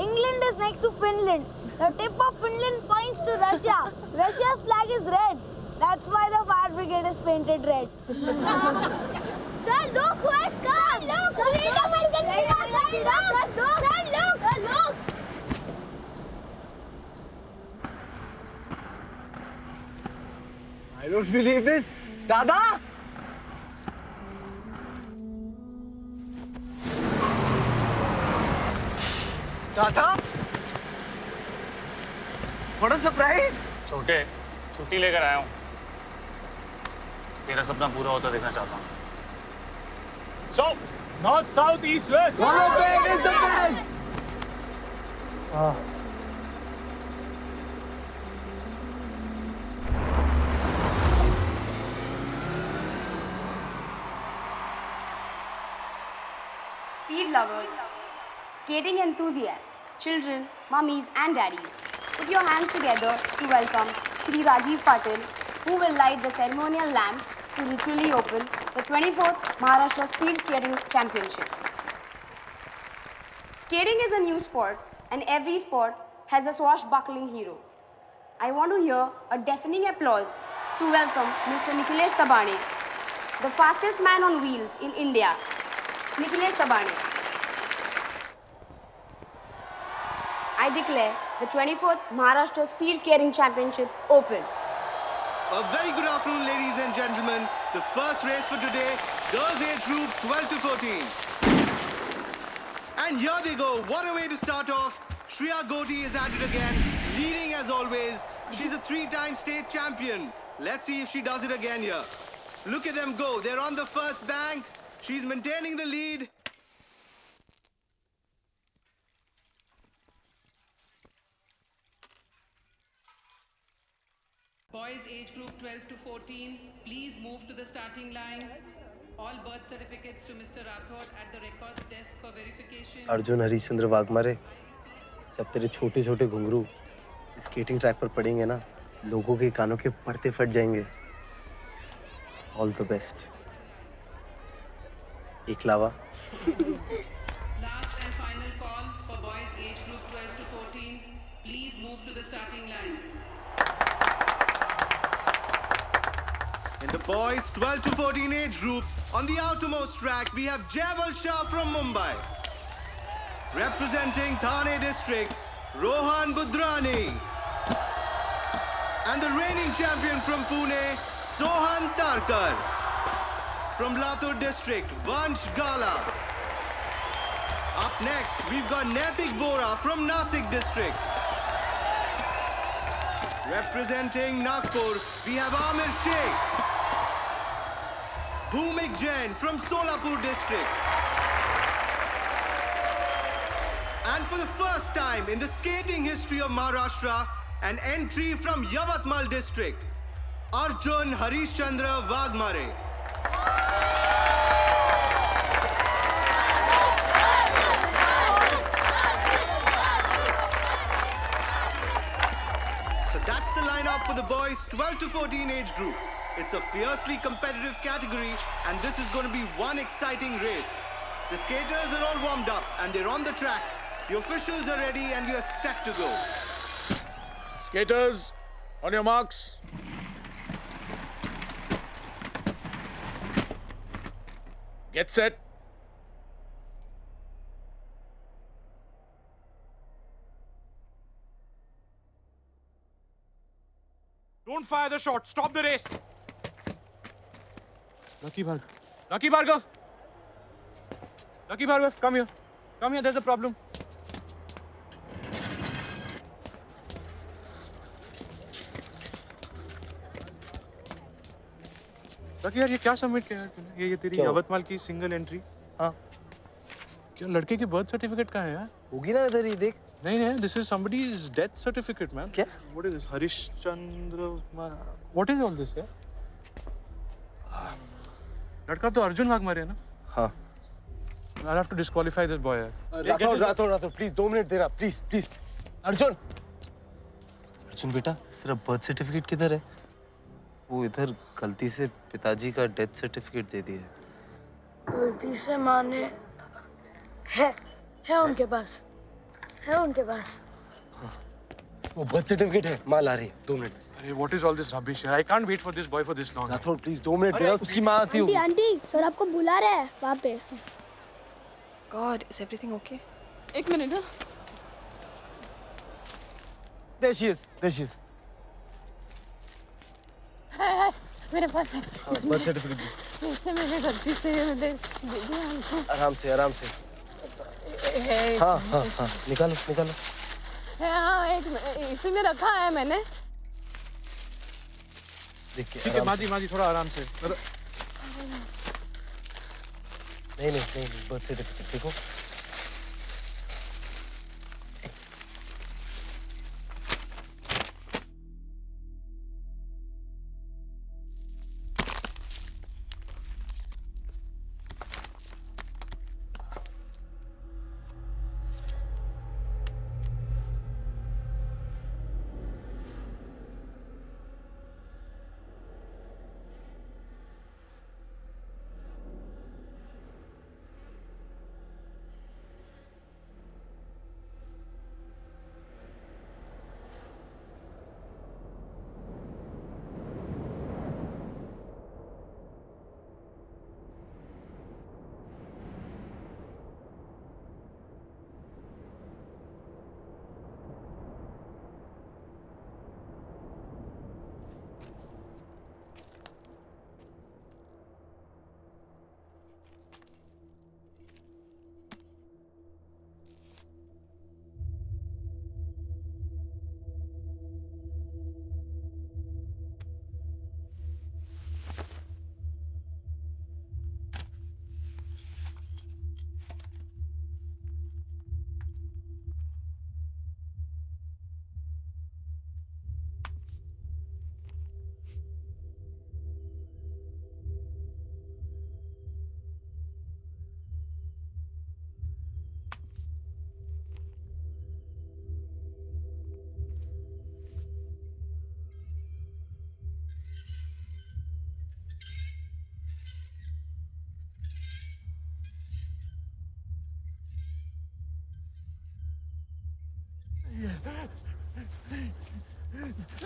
England is next to Finland. The tip of Finland points to Russia. Russia's flag is red. That's why the fire brigade is painted red. Sir, look who has come! Look! Sir, look! Sir, look! Sir, look! Sir, look! I don't believe this. Dada! Dada! What a surprise! छोटे, छुट्टी लेकर आया हूँ। तेरा सपना पूरा होता देखना चाहता हूँ। So, north, south, east, west. Monopaid is the best! Speed lovers, skating enthusiasts, children, mummies and daddies, put your hands together to welcome Shri Rajiv Patil, who will light the ceremonial lamp to ritually open the 24th Maharashtra Speed Skating Championship. Skating is a new sport and every sport has a swashbuckling hero. I want to hear a deafening applause to welcome Mr. Nikhilesh Tabane, the fastest man on wheels in India. Nikhilesh Tabane. I declare the 24th Maharashtra Speed Skating Championship open. A very good afternoon, ladies and gentlemen. The first race for today, girls age group 12 to 14. And here they go. What a way to start off. Shreya Goti is at it again, leading as always. She's a 3-time state champion. Let's see if she does it again here. Look at them go. They're on the first bank. She's maintaining the lead. Boys age group 12 to 14, please move to the starting line. All birth certificates to Mr. Rathod at the records desk for verification. Arjun Harishchandra Waghmare, जब तेरे छोटे छोटे घुंघरू skating track पर पड़ेंगे ना, लोगों के कानों के पर्दे फट जाएंगे। All the best. एकलावा। Last and final call for boys age group 12 to 14. Please move to the starting line. In the boys 12 to 14 age group, on the outermost track, we have Jaival Shah from Mumbai. Representing Thane district, Rohan Budrani. And the reigning champion from Pune, Sohan Tarkar. From Latur district, Vansh Gala. Up next, we've got Naitik Vora from Nasik district. Representing Nagpur, we have Amir Sheikh. Bhumik Jain from Solapur district. And for the first time in the skating history of Maharashtra, an entry from Yavatmal district, Arjun Harishchandra Wagmare. So that's the lineup for the boys 12 to 14 age group. It's a fiercely competitive category, and this is going to be one exciting race. The skaters are all warmed up and they're on the track. The officials are ready and you're set to go. Skaters, on your marks. Get set. Don't fire the shot. Stop the race. Lucky Bhargav. Lucky Bhargav. Lucky Bhargav, come here. Come here, there's a problem. Lucky यार ये क्या submit किया यार तूने? ये तेरी यवतमाल की single entry. हाँ। क्या लड़के की बर्थ सर्टिफिकेट कहाँ है यार? होगी ना इधर ही देख। नहीं, this is somebody's death certificate, man. क्या? What is this? Harishchandra. What is all this, यार? लड़का तो अर्जुन वाघमारे है ना? हाँ। I'll have to disqualify this boy, यार। राठौर, please 2 मिनट दे रहा, please. अर्जुन बेटा, तेरा बर्थ सर्टिफिकेट किधर है? वो इधर गलती से पिताजी का डेथ सर्टिफिकेट दे दिया है। गलती से माँ ने है उनके पास। वो बर्थ सर्टिफिकेट है, माँ ला रही है। 2 मिनट। अरे what is all this rubbish? I can't wait for this boy for this long. Rathore please 2 minute दे रहा, उसकी माँ आती होगी। आंटी सर आपको बुला रहे हैं वहाँ पे। God, is everything okay? एक मिनट हाँ। There she is. है मेरे पास है। बर्थ सर्टिफिकेट इससे मैंने गलती से दे दिया हमको। आराम से है हाँ निकालो है हाँ एक इसी में रखा है मैंने। देख के ठीक है माजी थोड़ा आराम से। नहीं बर्थ सर्टिफिकेट देखो।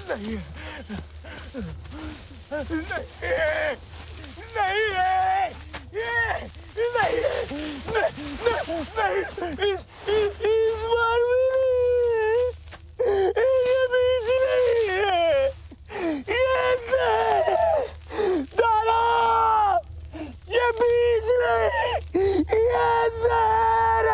नहीं नहीं है ये नहीं नहीं इस बार भी नहीं ये बीच नहीं है ये सर दादा ये बीच नहीं ये सर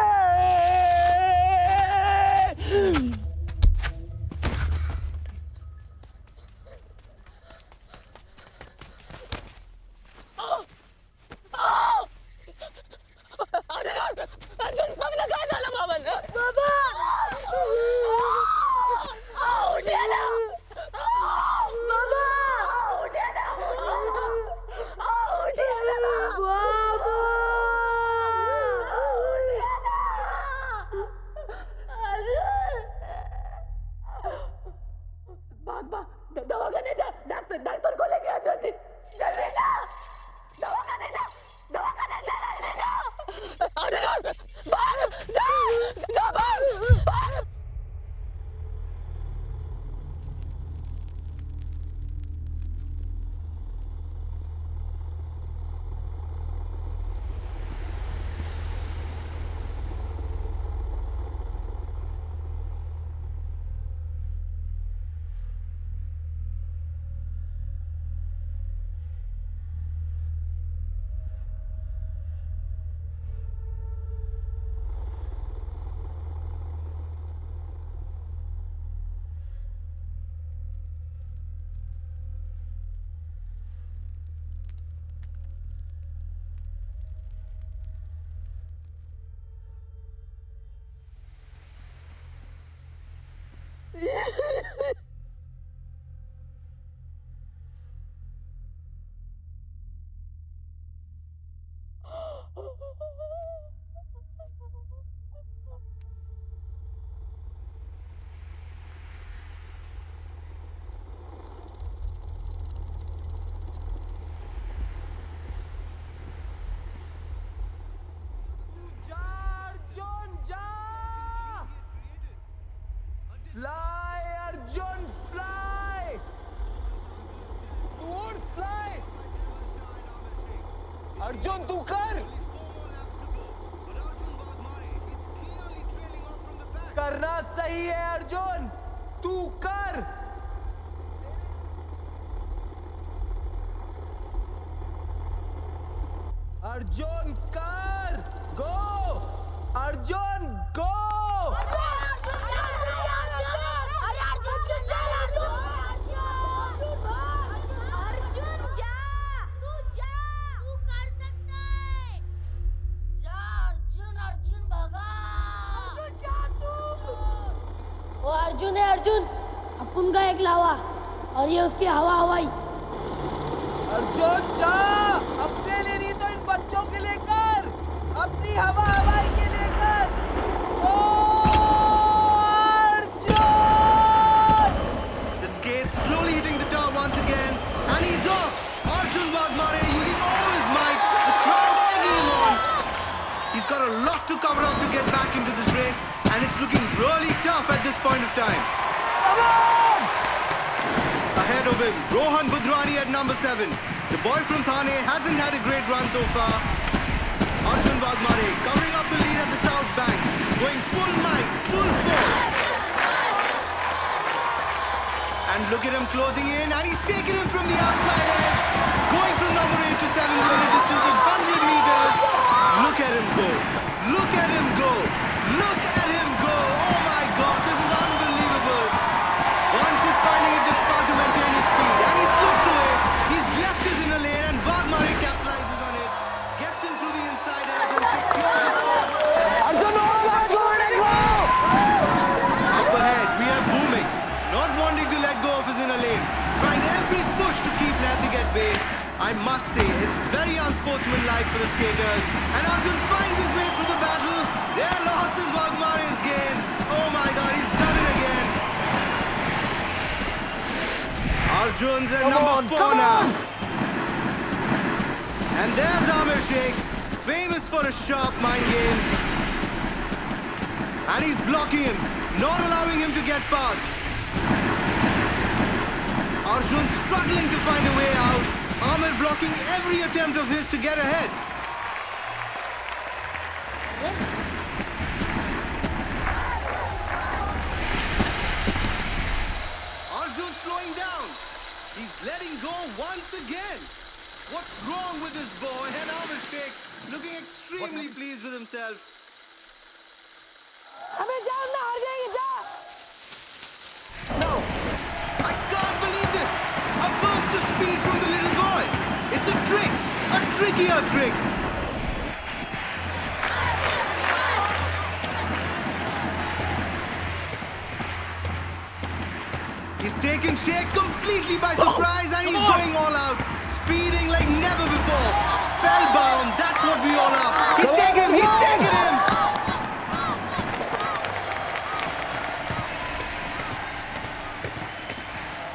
अर्जुन पगला काय झालं बाबांना बाबा उठ्या ना बाबा उठ्या ना उठ्या ना बाबा अर्जुन भाग दवाखाने जा डॉक्टर को लेके आ जल्दी जल्दी ना दवाखाने जा अर्जुन भाग जा भाग Fly, Arjun, fly! तू उड़, fly! अर्जुन तू कर! करना सही है अर्जुन! तू कर! अर्जुन कर! Go! अर्जुन go! अर्जुन है अर्जुन अपन का एक लावा और ये उसकी हवा हवाई अर्जुन जा अपने लिए नहीं तो इन बच्चों के लिए कर अपनी हवा हवाई के लिए कर ओ Arjun The skates slowly hitting the tar once again, and he's off. Arjun Wagmare using all his might. The crowd egging him on. He's got a lot to cover up to get back into this race, and it's looking really tough at this point of time. Ahead of him, Rohan Budrani at number 7. The boy from Thane hasn't had a great run so far. Arjun Wagmare covering up the lead at the south bank, going full might, full force. And look at him closing in, and he's taken him from the outside edge, going from number 8 to 7 in a distance of 100 meters. Look at him go! Look at him go! Look at him go! Oh my God, this is unbelievable! Vansh is finding it difficult to maintain his speed, and he slips away. He's left his inner lane, and Wagmare capitalizes on it, gets in through the inside edge, and secures his spot. Up ahead, we have Booming, not wanting to let go of his inner lane, trying every push to keep Nathik at bay. I must say, it's very unsportsmanlike for the skaters. And Arjun finds his way through the battle. Their loss is Wagmare's gain. Oh my God, he's done it again. Arjun's at number 4 now. And there's Amir Sheikh, famous for his sharp mind games. And he's blocking him, not allowing him to get past. Arjun struggling to find a way out. Amir blocking every attempt of his to get ahead. Arjun slowing down. He's letting go once again. What's wrong with this boy? And Amir Sheikh looking extremely pleased with himself. अबे जाओ ना, हार जाएंगे, जा। No! I can't believe this! A burst of speed from the little boy! It's a trick! A trickier trick! He's taken Sheikh completely by surprise and he's going all out. Speeding like never before. Spellbound, that's what we all are. He's taken him! He's taken him!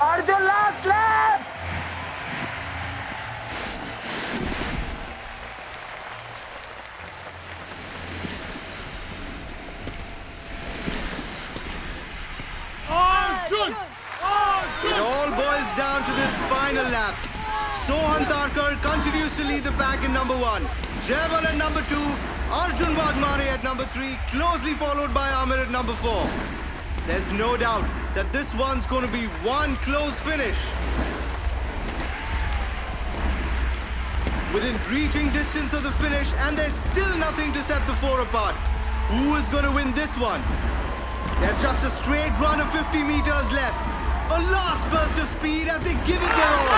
Arjun, last lap! Arjun! It all boils down to this final lap. Sohan Tarkar continues to lead the pack in number 1. Jaiwal at number 2. Arjun Wagmare at number 3. Closely followed by Amir at number 4. There's no doubt that this one's going to be one close finish. Within reaching distance of the finish, and there's still nothing to set the 4 apart. Who is going to win this one? There's just a straight run of 50 meters left. A last burst of speed as they give it their all.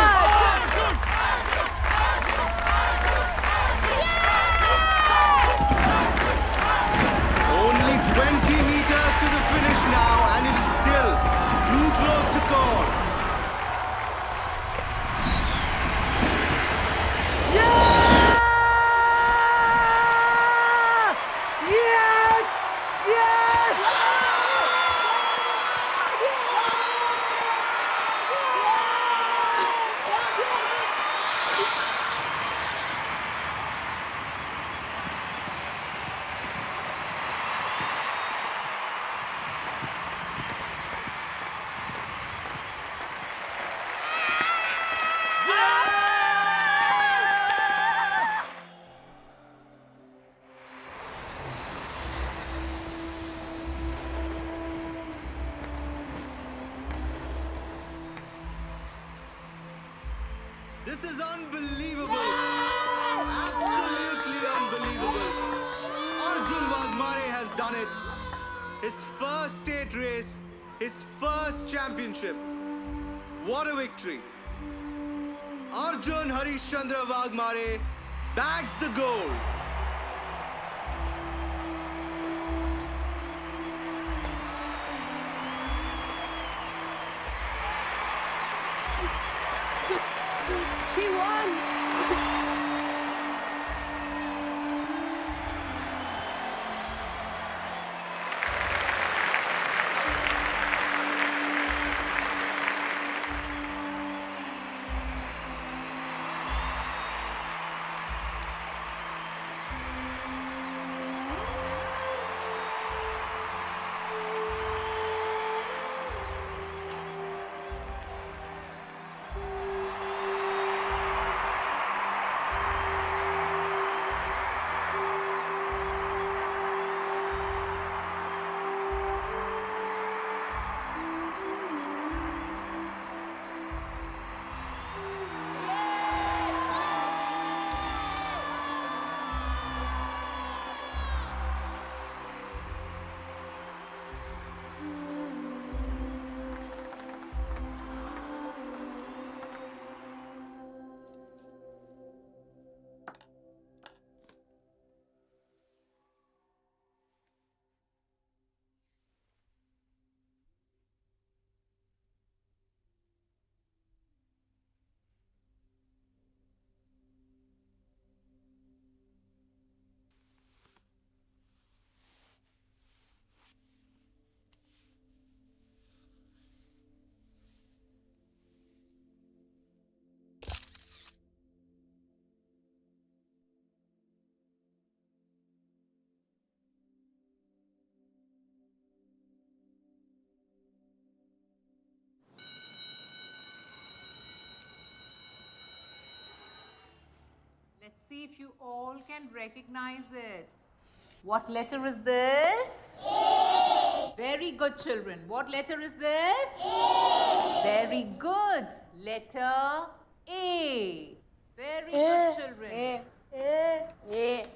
Only 20 meters to the finish now, and it is still too close to call. Yes! Yes! This is unbelievable. Absolutely unbelievable. Arjun Wagmare has done it. His first state race, his first championship. What a victory. Arjun Harishchandra Wagmare bags the gold. He won! Let's see if you all can recognize it. What letter is this? A. Very good, children. What letter is this? A. Very good. Letter A. Very good, children. A.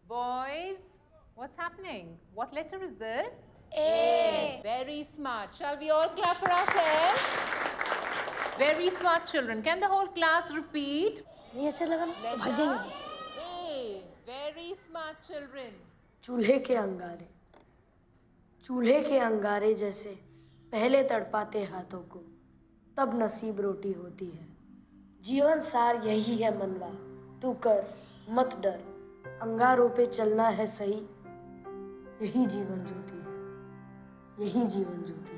Boys, what's happening? What letter is this? A. Very smart. Shall we all clap for ourselves? Very smart, children. Can the whole class repeat? नहीं अच्छा लगा ना तो भाग जाएंगे। A. Very smart, children. चूल्हे के अंगारे, चूल्हे के अंगारे जैसे पहले तड़पाते हाथों को, तब नसीब रोटी होती है। जीवन सार यही है मनवा, तू कर मत डर, अंगारों पे चलना है सही, यही जीवन ज्योति है, यही जीवन ज्योति है।